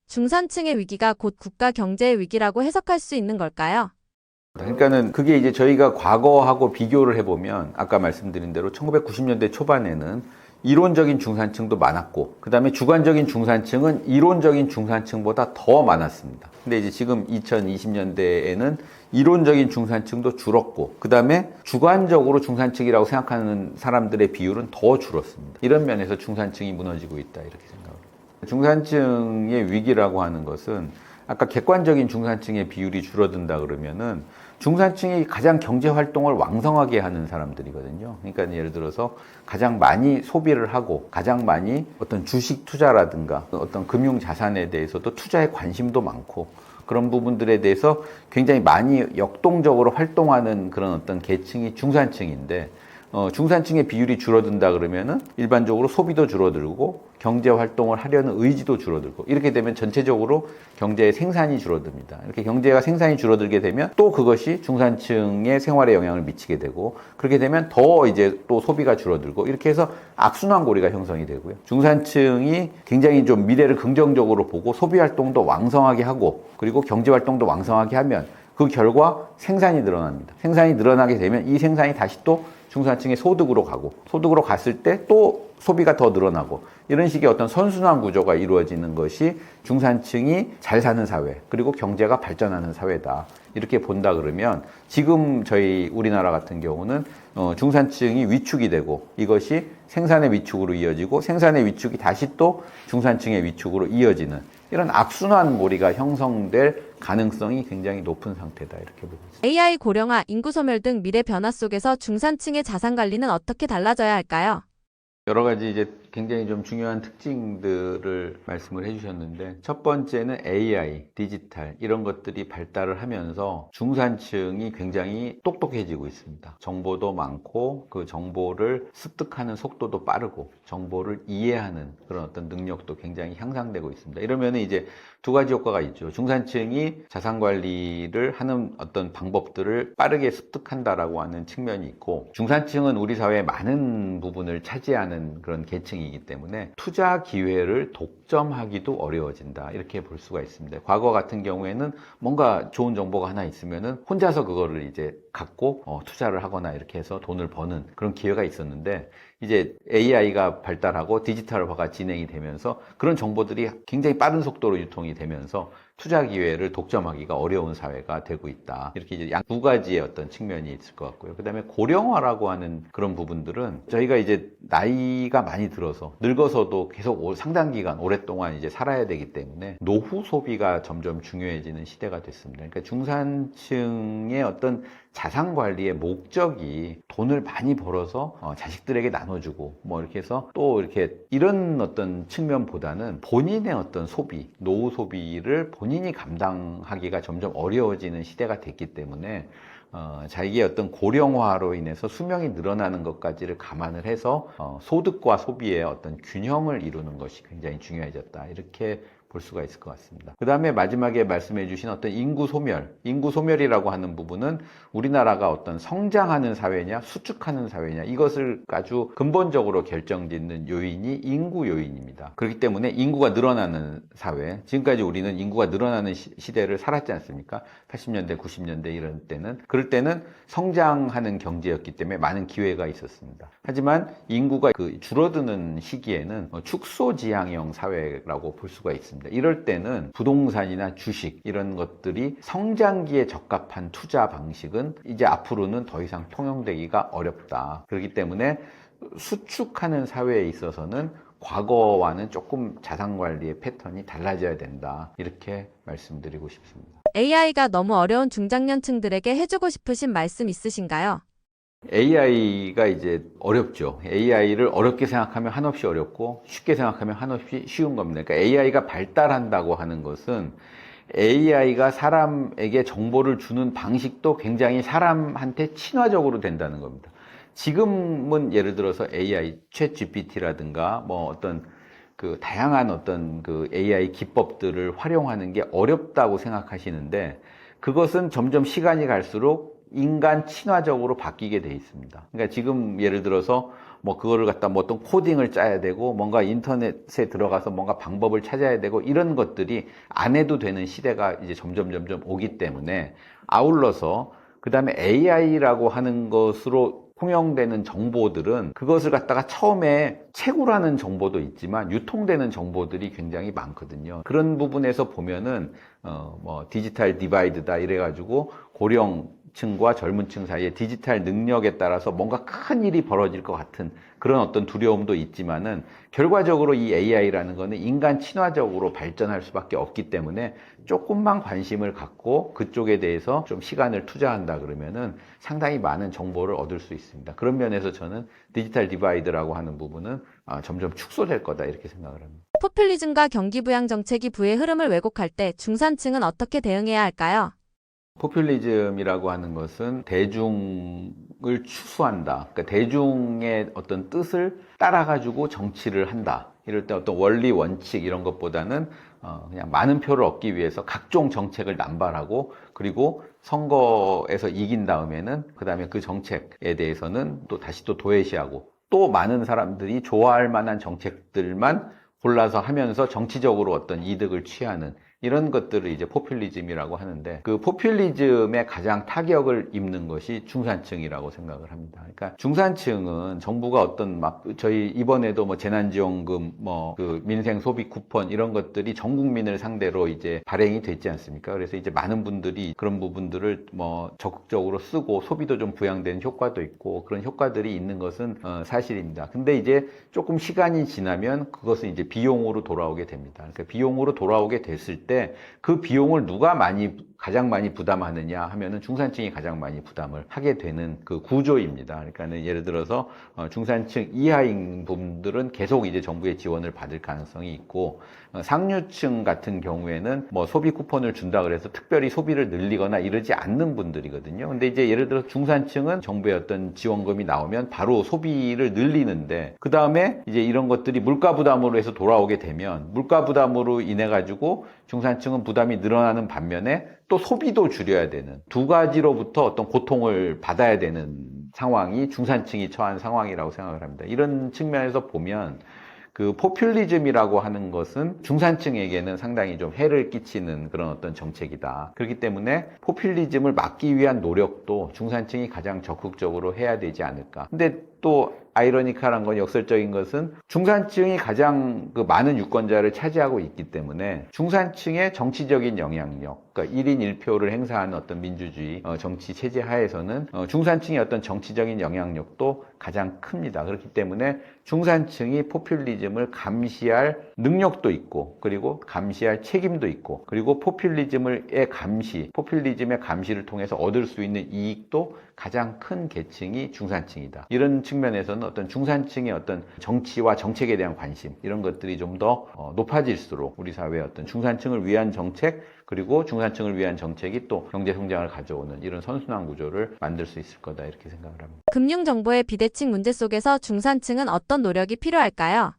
중산층의 위기가 곧 국가 경제의 위기라고 해석할 수 있는 걸까요? 그러니까는 그게 이제 저희가 과거하고 비교를 해보면 아까 말씀드린 대로 1990년대 초반에는 이론적인 중산층도 많았고, 그 다음에 주관적인 중산층은 이론적인 중산층보다 더 많았습니다. 근데 이제 지금 2020년대에는 이론적인 중산층도 줄었고, 그 다음에 주관적으로 중산층이라고 생각하는 사람들의 비율은 더 줄었습니다. 이런 면에서 중산층이 무너지고 있다, 이렇게 생각합니다. 중산층의 위기라고 하는 것은 아까 객관적인 중산층의 비율이 줄어든다 그러면은 중산층이 가장 경제 활동을 왕성하게 하는 사람들이거든요. 그러니까 예를 들어서 가장 많이 소비를 하고 가장 많이 어떤 주식 투자라든가 어떤 금융 자산에 대해서도 투자에 관심도 많고 그런 부분들에 대해서 굉장히 많이 역동적으로 활동하는 그런 어떤 계층이 중산층인데, 중산층의 비율이 줄어든다 그러면은 일반적으로 소비도 줄어들고 경제 활동을 하려는 의지도 줄어들고, 이렇게 되면 전체적으로 경제의 생산이 줄어듭니다. 이렇게 경제가 생산이 줄어들게 되면 또 그것이 중산층의 생활에 영향을 미치게 되고, 그렇게 되면 더 이제 또 소비가 줄어들고, 이렇게 해서 악순환 고리가 형성이 되고요. 중산층이 굉장히 좀 미래를 긍정적으로 보고 소비 활동도 왕성하게 하고 그리고 경제 활동도 왕성하게 하면 그 결과 생산이 늘어납니다. 생산이 늘어나게 되면 이 생산이 다시 또 중산층의 소득으로 가고, 소득으로 갔을 때 또 소비가 더 늘어나고, 이런 식의 어떤 선순환 구조가 이루어지는 것이 중산층이 잘 사는 사회, 그리고 경제가 발전하는 사회다, 이렇게 본다 그러면 지금 저희 우리나라 같은 경우는 중산층이 위축이 되고 이것이 생산의 위축으로 이어지고 생산의 위축이 다시 또 중산층의 위축으로 이어지는 이런 악순환 고리가 형성될 가능성이 굉장히 높은 상태다, 이렇게 보고 있습니다. AI 고령화, 인구 소멸 등 미래 변화 속에서 중산층의 자산 관리는 어떻게 달라져야 할까요? 여러 가지 이제 굉장히 좀 중요한 특징들을 말씀을 해주셨는데, 첫 번째는 AI, 디지털 이런 것들이 발달을 하면서 중산층이 굉장히 똑똑해지고 있습니다. 정보도 많고 그 정보를 습득하는 속도도 빠르고 정보를 이해하는 그런 어떤 능력도 굉장히 향상되고 있습니다. 이러면 이제 두 가지 효과가 있죠. 중산층이 자산 관리를 하는 어떤 방법들을 빠르게 습득한다라고 하는 측면이 있고, 중산층은 우리 사회의 많은 부분을 차지하는 그런 계층이기 때문에 투자 기회를 독점하기도 어려워진다, 이렇게 볼 수가 있습니다. 과거 같은 경우에는 뭔가 좋은 정보가 하나 있으면은 혼자서 그거를 이제 갖고 투자를 하거나 이렇게 해서 돈을 버는 그런 기회가 있었는데, 이제 AI가 발달하고 디지털화가 진행이 되면서 그런 정보들이 굉장히 빠른 속도로 유통이 되면서 투자 기회를 독점하기가 어려운 사회가 되고 있다. 이렇게 이제 양 두 가지의 어떤 측면이 있을 것 같고요. 그 다음에 고령화라고 하는 그런 부분들은 저희가 이제 나이가 많이 들어서 늙어서도 계속 상당 기간 오랫동안 이제 살아야 되기 때문에 노후 소비가 점점 중요해지는 시대가 됐습니다. 그러니까 중산층의 어떤 자산 관리의 목적이 돈을 많이 벌어서 자식들에게 나눠주고 뭐 이렇게 해서 또 이렇게 이런 어떤 측면보다는 본인의 어떤 소비, 노후 소비를 본인이 감당하기가 점점 어려워지는 시대가 됐기 때문에 자기의 어떤 고령화로 인해서 수명이 늘어나는 것까지를 감안을 해서 소득과 소비의 어떤 균형을 이루는 것이 굉장히 중요해졌다. 이렇게 볼 수가 있을 것 같습니다. 그 다음에 마지막에 말씀해 주신 어떤 인구 소멸이라고 하는 부분은 우리나라가 어떤 성장하는 사회냐 수축하는 사회냐 이것을 아주 근본적으로 결정짓는 요인이 인구 요인입니다. 그렇기 때문에 인구가 늘어나는 사회, 지금까지 우리는 인구가 늘어나는 시대를 살았지 않습니까? 80년대, 90년대 이런 때는 그럴 때는 성장하는 경제였기 때문에 많은 기회가 있었습니다. 하지만 인구가 줄어드는 시기에는 축소지향형 사회라고 볼 수가 있습니다. 이럴 때는 부동산이나 주식 이런 것들이 성장기에 적합한 투자 방식은 이제 앞으로는 더 이상 통용되기가 어렵다. 그렇기 때문에 수축하는 사회에 있어서는 과거와는 조금 자산 관리의 패턴이 달라져야 된다. 이렇게 말씀드리고 싶습니다. AI가 너무 어려운 중장년층들에게 해주고 싶으신 말씀 있으신가요? AI가 이제 어렵죠. AI를 어렵게 생각하면 한없이 어렵고 쉽게 생각하면 한없이 쉬운 겁니다. 그러니까 AI가 발달한다고 하는 것은 AI가 사람에게 정보를 주는 방식도 굉장히 사람한테 친화적으로 된다는 겁니다. 지금은 예를 들어서 AI, 챗GPT라든가 뭐 어떤 다양한 어떤 AI 기법들을 활용하는 게 어렵다고 생각하시는데 그것은 점점 시간이 갈수록 인간 친화적으로 바뀌게 돼 있습니다. 그러니까 지금 예를 들어서 뭐 그거를 갖다 뭐 어떤 코딩을 짜야 되고 뭔가 인터넷에 들어가서 뭔가 방법을 찾아야 되고 이런 것들이 안 해도 되는 시대가 이제 점점 오기 때문에 아울러서 그 다음에 AI라고 하는 것으로 통용되는 정보들은 그것을 갖다가 처음에 채굴하는 정보도 있지만 유통되는 정보들이 굉장히 많거든요. 그런 부분에서 보면은 뭐 디지털 디바이드다 이래가지고 고령층과 젊은층 사이에 디지털 능력에 따라서 뭔가 큰 일이 벌어질 것 같은 그런 어떤 두려움도 있지만은 결과적으로 이 AI라는 거는 인간 친화적으로 발전할 수밖에 없기 때문에 조금만 관심을 갖고 그쪽에 대해서 좀 시간을 투자한다 그러면은 상당히 많은 정보를 얻을 수 있습니다. 그런 면에서 저는 디지털 디바이드라고 하는 부분은 점점 축소될 거다 이렇게 생각을 합니다. 포퓰리즘과 경기부양 정책이 부의 흐름을 왜곡할 때 중산층은 어떻게 대응해야 할까요? 포퓰리즘이라고 하는 것은 대중을 추수한다. 그러니까 대중의 어떤 뜻을 따라가지고 정치를 한다. 이럴 때 어떤 원리, 원칙 이런 것보다는 그냥 많은 표를 얻기 위해서 각종 정책을 남발하고 그리고 선거에서 이긴 다음에는 그 다음에 그 정책에 대해서는 또 다시 또 도외시하고 또 많은 사람들이 좋아할 만한 정책들만 골라서 하면서 정치적으로 어떤 이득을 취하는 이런 것들을 이제 포퓰리즘이라고 하는데 그 포퓰리즘에 가장 타격을 입는 것이 중산층이라고 생각을 합니다. 그러니까 중산층은 정부가 어떤 저희 이번에도 뭐 재난지원금 민생 소비 쿠폰 이런 것들이 전 국민을 상대로 이제 발행이 됐지 않습니까? 그래서 이제 많은 분들이 그런 부분들을 뭐 적극적으로 쓰고 소비도 좀 부양되는 효과도 있고 그런 효과들이 있는 것은 사실입니다. 근데 이제 조금 시간이 지나면 그것은 이제 비용으로 돌아오게 됩니다. 그러니까 비용으로 돌아오게 됐을 때 그 비용을 누가 가장 많이 부담하느냐 하면은 중산층이 가장 많이 부담을 하게 되는 그 구조입니다. 그러니까 예를 들어서 중산층 이하인 분들은 계속 이제 정부의 지원을 받을 가능성이 있고 상류층 같은 경우에는 뭐 소비 쿠폰을 준다 그래서 특별히 소비를 늘리거나 이러지 않는 분들이거든요. 근데 이제 예를 들어 중산층은 정부의 어떤 지원금이 나오면 바로 소비를 늘리는데 그 다음에 이제 이런 것들이 물가 부담으로 해서 돌아오게 되면 물가 부담으로 인해 가지고 중산층은 부담이 늘어나는 반면에 또 소비도 줄여야 되는 두 가지로부터 어떤 고통을 받아야 되는 상황이 중산층이 처한 상황이라고 생각을 합니다. 이런 측면에서 보면 그 포퓰리즘이라고 하는 것은 중산층에게는 상당히 좀 해를 끼치는 그런 어떤 정책이다. 그렇기 때문에 포퓰리즘을 막기 위한 노력도 중산층이 가장 적극적으로 해야 되지 않을까. 근데 또 아이러니컬한 건 역설적인 것은 중산층이 가장 많은 유권자를 차지하고 있기 때문에 중산층의 정치적인 영향력 그러니까 1인 1표를 행사하는 어떤 민주주의 정치 체제 하에서는 중산층의 어떤 정치적인 영향력도 가장 큽니다. 그렇기 때문에 중산층이 포퓰리즘을 감시할 능력도 있고, 그리고 감시할 책임도 있고, 그리고 포퓰리즘의 감시를 통해서 얻을 수 있는 이익도 가장 큰 계층이 중산층이다. 이런 측면에서는 어떤 중산층의 어떤 정치와 정책에 대한 관심, 이런 것들이 좀 더 높아질수록 우리 사회의 어떤 중산층을 위한 정책, 그리고 중산층을 위한 정책이 또 경제 성장을 가져오는 이런 선순환 구조를 만들 수 있을 거다, 이렇게 생각을 합니다. 금융정보의 비대칭 문제 속에서 중산층은 어떤 노력이 필요할까요?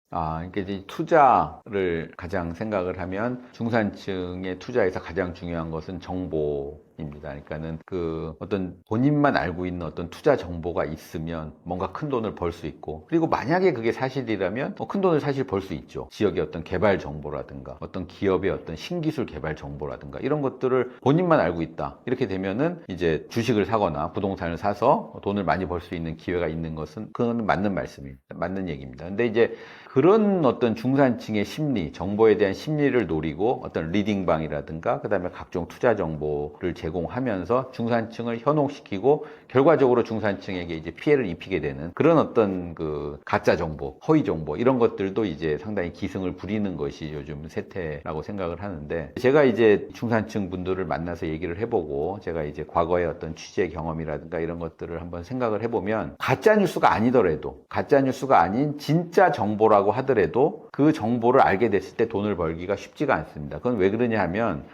그러니까 이제 투자를 가장 생각을 하면 중산층의 투자에서 가장 중요한 것은 정보입니다. 그러니까는 그 어떤 본인만 알고 있는 어떤 투자 정보가 있으면 뭔가 큰 돈을 벌 수 있고, 그리고 만약에 그게 사실이라면 큰 돈을 사실 벌 수 있죠. 지역의 어떤 개발 정보라든가 어떤 기업의 어떤 신기술 개발 정보라든가 이런 것들을 본인만 알고 있다. 이렇게 되면은 이제 주식을 사거나 부동산을 사서 돈을 많이 벌 수 있는 기회가 있는 것은 그건 맞는 말씀입니다. 맞는 얘기입니다. 근데 이제 그런 어떤 중산층의 심리, 정보에 대한 심리를 노리고 어떤 리딩방이라든가 그다음에 각종 투자 정보를 제공하면서 중산층을 현혹시키고 결과적으로 중산층에게 이제 피해를 입히게 되는 그런 어떤 그 가짜 정보, 허위 정보 이런 것들도 이제 상당히 기승을 부리는 것이 요즘 세태라고 생각을 하는데, 제가 이제 중산층 분들을 만나서 얘기를 해보고 제가 이제 과거의 어떤 취재 경험이라든가 이런 것들을 한번 생각을 해보면 가짜 뉴스가 아니더라도, 가짜 뉴스가 아닌 진짜 정보라고 하더라도 그 정보를 알게 됐을 때 돈을 벌기가 쉽지가 않습니다. 그건 왜 그러냐 하면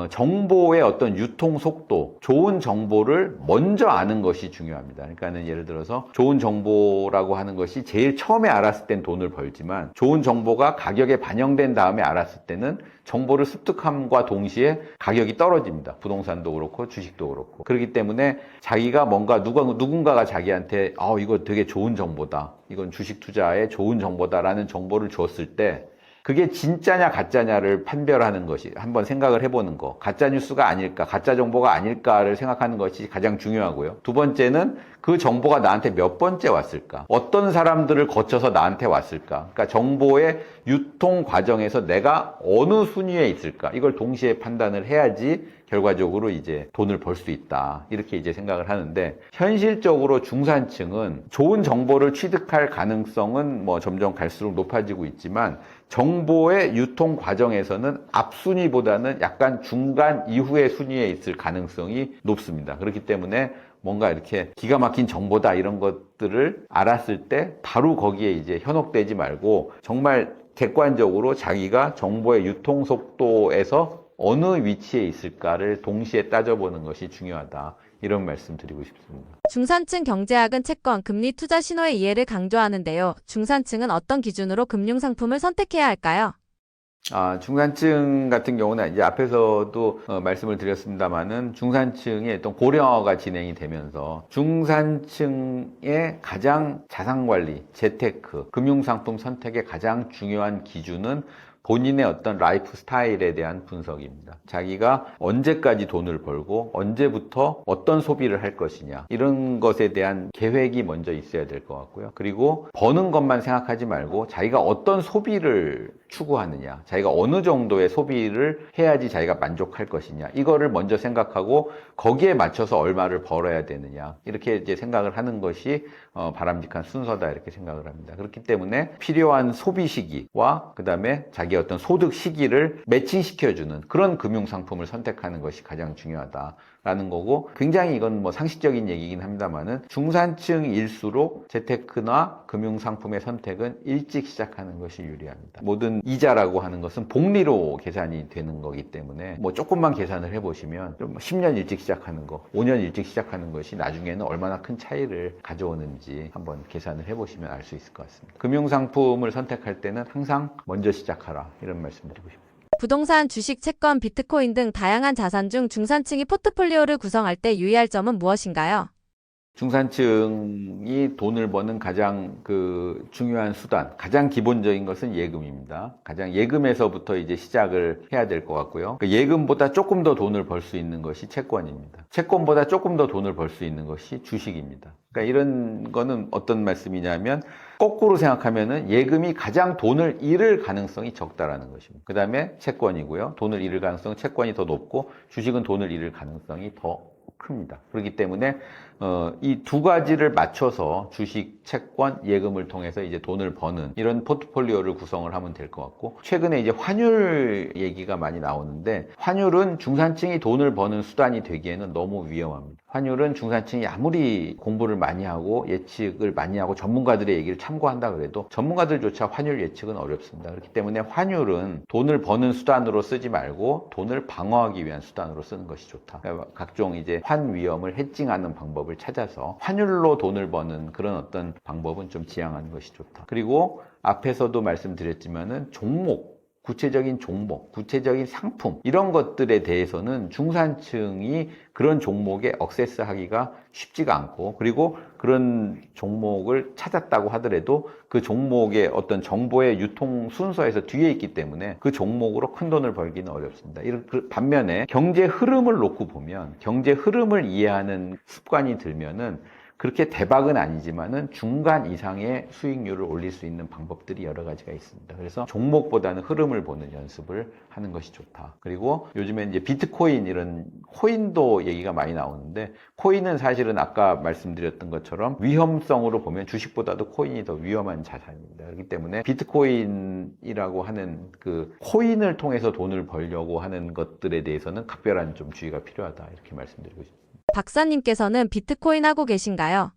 정보의 어떤 유통 속도, 좋은 정보를 먼저 아는 것이 중요합니다. 그러니까는 예를 들어서 좋은 정보라고 하는 것이 제일 처음에 알았을 땐 돈을 벌지만, 좋은 정보가 가격에 반영된 다음에 알았을 때는 정보를 습득함과 동시에 가격이 떨어집니다. 부동산도 그렇고 주식도 그렇고. 그렇기 때문에 자기가 뭔가 누군가가 자기한테 이거 되게 좋은 정보다, 이건 주식 투자에 좋은 정보다라는 정보를 줬을 때 그게 진짜냐 가짜냐를 판별하는 것이, 한번 생각을 해보는 거. 가짜 뉴스가 아닐까, 가짜 정보가 아닐까를 생각하는 것이 가장 중요하고요. 두 번째는 그 정보가 나한테 몇 번째 왔을까, 어떤 사람들을 거쳐서 나한테 왔을까, 그러니까 정보의 유통 과정에서 내가 어느 순위에 있을까, 이걸 동시에 판단을 해야지 결과적으로 이제 돈을 벌 수 있다, 이렇게 이제 생각을 하는데, 현실적으로 중산층은 좋은 정보를 취득할 가능성은 뭐 점점 갈수록 높아지고 있지만 정보의 유통 과정에서는 앞순위보다는 약간 중간 이후의 순위에 있을 가능성이 높습니다. 그렇기 때문에 뭔가 이렇게 기가 막힌 정보다 이런 것들을 알았을 때 바로 거기에 이제 현혹되지 말고 정말 객관적으로 자기가 정보의 유통 속도에서 어느 위치에 있을까를 동시에 따져보는 것이 중요하다, 이런 말씀 드리고 싶습니다. 중산층 경제학은 채권, 금리 투자 신호의 이해를 강조하는데요. 중산층은 어떤 기준으로 금융상품을 선택해야 할까요? 중산층 같은 경우는 이제 앞에서도 말씀을 드렸습니다만은 중산층의 어떤 고령화가 진행이 되면서 중산층의 가장 자산관리, 재테크, 금융상품 선택의 가장 중요한 기준은 본인의 어떤 라이프 스타일에 대한 분석입니다. 자기가 언제까지 돈을 벌고 언제부터 어떤 소비를 할 것이냐, 이런 것에 대한 계획이 먼저 있어야 될 것 같고요. 그리고 버는 것만 생각하지 말고 자기가 어떤 소비를 추구하느냐, 자기가 어느 정도의 소비를 해야지 자기가 만족할 것이냐, 이거를 먼저 생각하고 거기에 맞춰서 얼마를 벌어야 되느냐, 이렇게 이제 생각을 하는 것이 바람직한 순서다, 이렇게 생각을 합니다. 그렇기 때문에 필요한 소비 시기와 그 다음에 자기 어떤 소득 시기를 매칭시켜주는 그런 금융상품을 선택하는 것이 가장 중요하다라는 거고, 굉장히 이건 뭐 상식적인 얘기긴 합니다만은 중산층일수록 재테크나 금융상품의 선택은 일찍 시작하는 것이 유리합니다. 모든 이자라고 하는 것은 복리로 계산이 되는 거기 때문에 뭐 조금만 계산을 해보시면 좀 10년 일찍 시작하는 거, 5년 일찍 시작하는 것이 나중에는 얼마나 큰 차이를 가져오는지 한번 계산을 해보시면 알 수 있을 것 같습니다. 금융상품을 선택할 때는 항상 먼저 시작하라, 이런 말씀 드리고 싶습니다. 부동산, 주식, 채권, 비트코인 등 다양한 자산 중 중산층이 포트폴리오를 구성할 때 유의할 점은 무엇인가요? 중산층이 돈을 버는 가장 중요한 수단, 가장 기본적인 것은 예금입니다. 가장 예금에서부터 이제 시작을 해야 될 것 같고요. 예금보다 조금 더 돈을 벌 수 있는 것이 채권입니다. 채권보다 조금 더 돈을 벌 수 있는 것이 주식입니다. 그러니까 이런 거는 어떤 말씀이냐면 거꾸로 생각하면은 예금이 가장 돈을 잃을 가능성이 적다라는 것입니다. 그 다음에 채권이고요. 돈을 잃을 가능성은 채권이 더 높고 주식은 돈을 잃을 가능성이 더 큽니다. 그렇기 때문에 이 두 가지를 맞춰서 주식, 채권, 예금을 통해서 이제 돈을 버는 이런 포트폴리오를 구성을 하면 될 것 같고, 최근에 이제 환율 얘기가 많이 나오는데, 환율은 중산층이 돈을 버는 수단이 되기에는 너무 위험합니다. 환율은 중산층이 아무리 공부를 많이 하고 예측을 많이 하고 전문가들의 얘기를 참고한다 그래도 전문가들조차 환율 예측은 어렵습니다. 그렇기 때문에 환율은 돈을 버는 수단으로 쓰지 말고 돈을 방어하기 위한 수단으로 쓰는 것이 좋다. 그러니까 각종 이제 환 위험을 해칭하는 방법을 찾아서 환율로 돈을 버는 그런 어떤 방법은 좀 지향하는 것이 좋다. 그리고 앞에서도 말씀드렸지만은 구체적인 종목, 구체적인 상품 이런 것들에 대해서는 중산층이 그런 종목에 액세스하기가 쉽지가 않고, 그리고 그런 종목을 찾았다고 하더라도 그 종목의 어떤 정보의 유통 순서에서 뒤에 있기 때문에 그 종목으로 큰 돈을 벌기는 어렵습니다. 반면에 경제 흐름을 놓고 보면, 경제 흐름을 이해하는 습관이 들면은 그렇게 대박은 아니지만은 중간 이상의 수익률을 올릴 수 있는 방법들이 여러 가지가 있습니다. 그래서 종목보다는 흐름을 보는 연습을 하는 것이 좋다. 그리고 요즘에 이제 비트코인 이런 코인도 얘기가 많이 나오는데, 코인은 사실은 아까 말씀드렸던 것처럼 위험성으로 보면 주식보다도 코인이 더 위험한 자산입니다. 그렇기 때문에 비트코인이라고 하는 그 코인을 통해서 돈을 벌려고 하는 것들에 대해서는 각별한 좀 주의가 필요하다, 이렇게 말씀드리고 싶습니다. 박사님께서는 비트코인 하고 계신가요?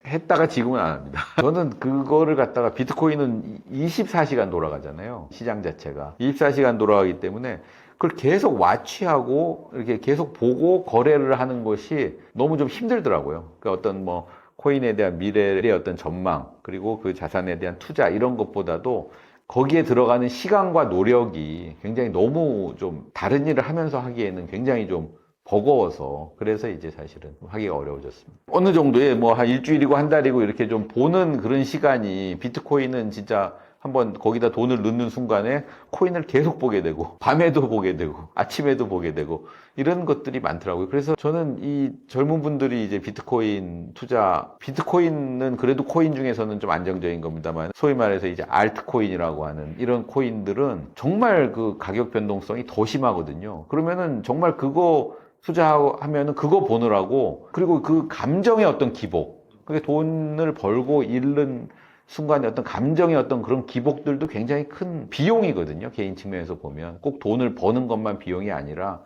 했다가 지금은 안 합니다. 저는 그거를 갖다가, 비트코인은 24시간 돌아가잖아요. 시장 자체가. 24시간 돌아가기 때문에 그걸 계속 와치하고 이렇게 계속 보고 거래를 하는 것이 너무 좀 힘들더라고요. 그러니까 어떤 뭐 코인에 대한 미래의 어떤 전망, 그리고 그 자산에 대한 투자 이런 것보다도 거기에 들어가는 시간과 노력이 굉장히 너무 좀 다른 일을 하면서 하기에는 굉장히 좀 버거워서, 그래서 이제 사실은 하기가 어려워졌습니다. 어느 정도의 뭐 한 일주일이고 한 달이고 이렇게 좀 보는 그런 시간이, 비트코인은 진짜 한번 거기다 돈을 넣는 순간에 코인을 계속 보게 되고, 밤에도 보게 되고, 아침에도 보게 되고, 이런 것들이 많더라고요. 그래서 저는 이 젊은 분들이 이제 비트코인 투자, 비트코인은 그래도 코인 중에서는 좀 안정적인 겁니다만, 소위 말해서 이제 알트코인이라고 하는 이런 코인들은 정말 그 가격 변동성이 더 심하거든요. 그러면은 정말 그거 투자하면은 그거 보느라고, 그리고 그 감정의 어떤 기복, 그게 돈을 벌고 잃는 순간에 어떤 감정의 어떤 그런 기복들도 굉장히 큰 비용이거든요. 개인 측면에서 보면 꼭 돈을 버는 것만 비용이 아니라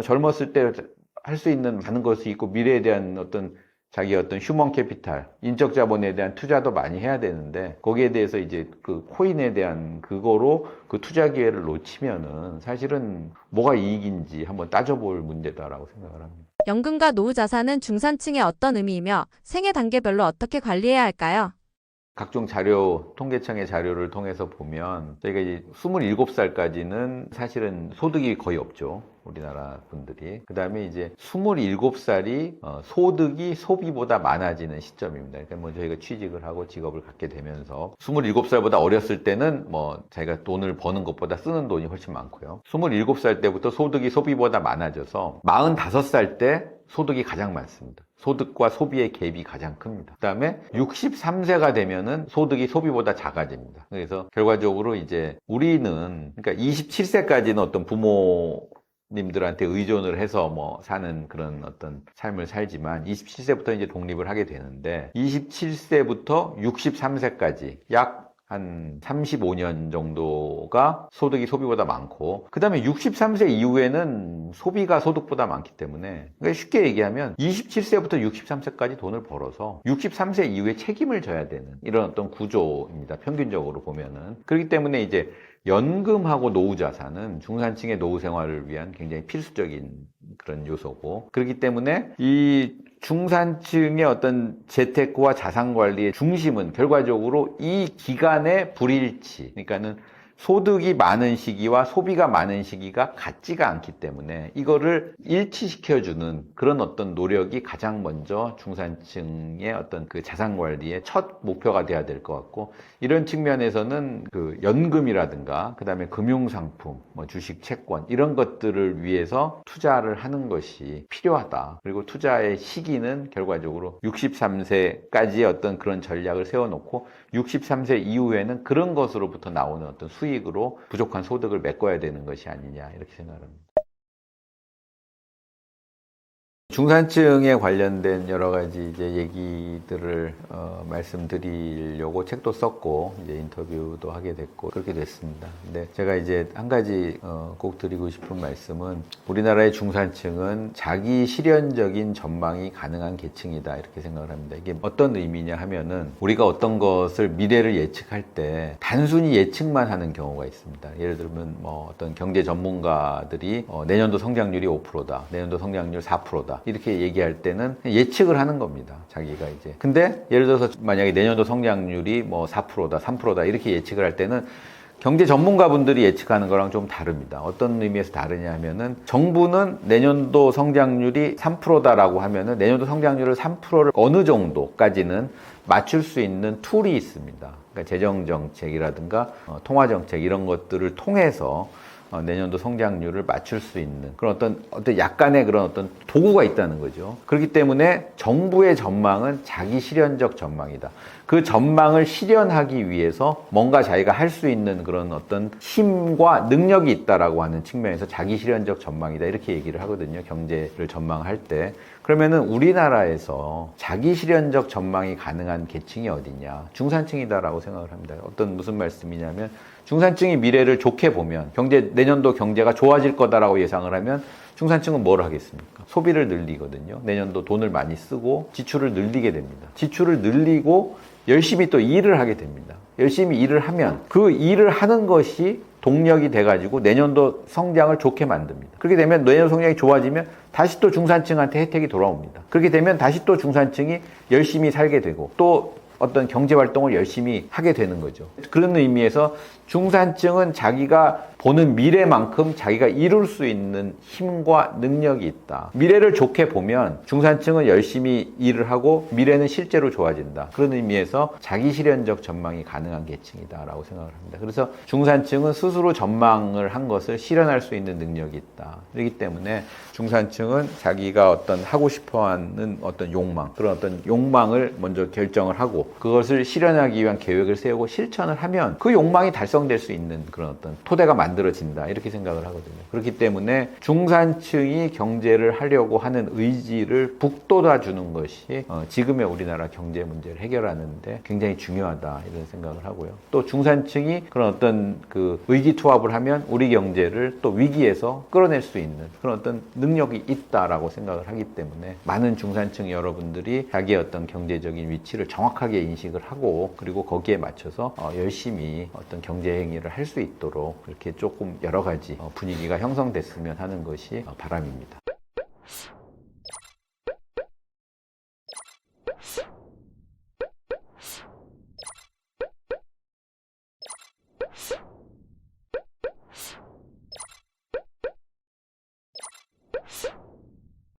젊었을 때 할 수 있는 많은 것이 있고, 미래에 대한 어떤 자기 어떤 휴먼 캐피탈, 인적 자본에 대한 투자도 많이 해야 되는데, 거기에 대해서 이제 그 코인에 대한 그거로 그 투자 기회를 놓치면은 사실은 뭐가 이익인지 한번 따져볼 문제다라고 생각을 합니다. 연금과 노후 자산은 중산층에 어떤 의미이며 생애 단계별로 어떻게 관리해야 할까요? 각종 자료, 통계청의 자료를 통해서 보면 저희가 이제 27살까지는 사실은 소득이 거의 없죠. 우리나라 분들이. 그 다음에 이제 27살이 소득이 소비보다 많아지는 시점입니다. 그러니까 뭐 저희가 취직을 하고 직업을 갖게 되면서 27살보다 어렸을 때는 뭐 자기가 돈을 버는 것보다 쓰는 돈이 훨씬 많고요. 27살 때부터 소득이 소비보다 많아져서 45살 때 소득이 가장 많습니다. 소득과 소비의 갭이 가장 큽니다. 그 다음에 63세가 되면은 소득이 소비보다 작아집니다. 그래서 결과적으로 이제 우리는, 그러니까 27세까지는 어떤 부모님들한테 의존을 해서 뭐 사는 그런 어떤 삶을 살지만, 27세부터 이제 독립을 하게 되는데, 27세부터 63세까지 약 한 35년 정도가 소득이 소비보다 많고, 그 다음에 63세 이후에는 소비가 소득보다 많기 때문에, 그러니까 쉽게 얘기하면 27세부터 63세까지 돈을 벌어서 63세 이후에 책임을 져야 되는 이런 어떤 구조입니다. 평균적으로 보면은. 그렇기 때문에 이제 연금하고 노후 자산은 중산층의 노후 생활을 위한 굉장히 필수적인 그런 요소고, 그렇기 때문에 이 중산층의 어떤 재테크와 자산 관리의 중심은 결과적으로 이 기간의 불일치, 그러니까는 소득이 많은 시기와 소비가 많은 시기가 같지가 않기 때문에 이거를 일치시켜주는 그런 어떤 노력이 가장 먼저 중산층의 어떤 그 자산 관리의 첫 목표가 돼야 될 것 같고, 이런 측면에서는 그 연금이라든가 그다음에 금융상품, 뭐 주식, 채권 이런 것들을 위해서 투자를 하는 것이 필요하다. 그리고 투자의 시기는 결과적으로 63세까지의 어떤 그런 전략을 세워놓고 63세 이후에는 그런 것으로부터 나오는 어떤 수익으로 부족한 소득을 메꿔야 되는 것이 아니냐, 이렇게 생각합니다. 중산층에 관련된 여러 가지 이제 얘기들을 말씀드리려고 책도 썼고 이제 인터뷰도 하게 됐고 그렇게 됐습니다. 근데 제가 이제 한 가지 꼭 드리고 싶은 말씀은, 우리나라의 중산층은 자기 실현적인 전망이 가능한 계층이다, 이렇게 생각을 합니다. 이게 어떤 의미냐 하면은, 우리가 어떤 것을 미래를 예측할 때 단순히 예측만 하는 경우가 있습니다. 예를 들면 뭐 어떤 경제 전문가들이 내년도 성장률이 5%다, 내년도 성장률 4%다 이렇게 얘기할 때는 예측을 하는 겁니다. 자기가 이제. 근데 예를 들어서 만약에 내년도 성장률이 뭐 4%다, 3%다 이렇게 예측을 할 때는 경제 전문가분들이 예측하는 거랑 좀 다릅니다. 어떤 의미에서 다르냐 하면은, 정부는 내년도 성장률이 3%다라고 하면은 내년도 성장률을 3%를 어느 정도까지는 맞출 수 있는 툴이 있습니다. 그러니까 재정정책이라든가 통화정책 이런 것들을 통해서 내년도 성장률을 맞출 수 있는 그런 어떤 약간의 그런 어떤 도구가 있다는 거죠. 그렇기 때문에 정부의 전망은 자기 실현적 전망이다. 그 전망을 실현하기 위해서 뭔가 자기가 할 수 있는 그런 어떤 힘과 능력이 있다라고 하는 측면에서 자기 실현적 전망이다, 이렇게 얘기를 하거든요. 경제를 전망할 때. 그러면은 우리나라에서 자기 실현적 전망이 가능한 계층이 어디냐? 중산층이다라고 생각을 합니다. 무슨 말씀이냐면, 중산층이 미래를 좋게 보면, 내년도 경제가 좋아질 거다라고 예상을 하면 중산층은 뭘 하겠습니까? 소비를 늘리거든요. 내년도 돈을 많이 쓰고 지출을 늘리게 됩니다. 지출을 늘리고 열심히 또 일을 하게 됩니다. 열심히 일을 하면 그 일을 하는 것이 동력이 돼가지고 내년도 성장을 좋게 만듭니다. 그렇게 되면 내년 성장이 좋아지면 다시 또 중산층한테 혜택이 돌아옵니다. 그렇게 되면 다시 또 중산층이 열심히 살게 되고 또 어떤 경제 활동을 열심히 하게 되는 거죠. 그런 의미에서 중산층은 자기가 보는 미래만큼 자기가 이룰 수 있는 힘과 능력이 있다. 미래를 좋게 보면 중산층은 열심히 일을 하고 미래는 실제로 좋아진다. 그런 의미에서 자기 실현적 전망이 가능한 계층이다라고 생각을 합니다. 그래서 중산층은 스스로 전망을 한 것을 실현할 수 있는 능력이 있다. 그렇기 때문에 중산층은 자기가 어떤 하고 싶어하는 어떤 욕망, 그런 어떤 욕망을 먼저 결정을 하고 그것을 실현하기 위한 계획을 세우고 실천을 하면 그 욕망이 달성될 수 있는 그런 어떤 토대가 만들어진다, 이렇게 생각을 하거든요. 그렇기 때문에 중산층이 경제를 하려고 하는 의지를 북돋아 주는 것이 지금의 우리나라 경제 문제를 해결하는데 굉장히 중요하다, 이런 생각을 하고요. 또 중산층이 그런 어떤 그 의기투합을 하면 우리 경제를 또 위기에서 끌어낼 수 있는 그런 어떤 능력이 있다라고 생각을 하기 때문에 많은 중산층 여러분들이 자기의 어떤 경제적인 위치를 정확하게 인식을 하고 그리고 거기에 맞춰서 열심히 어떤 경제 행위를 할 수 있도록 이렇게 조금 여러 가지 분위기가 형성됐으면 하는 것이 바람입니다.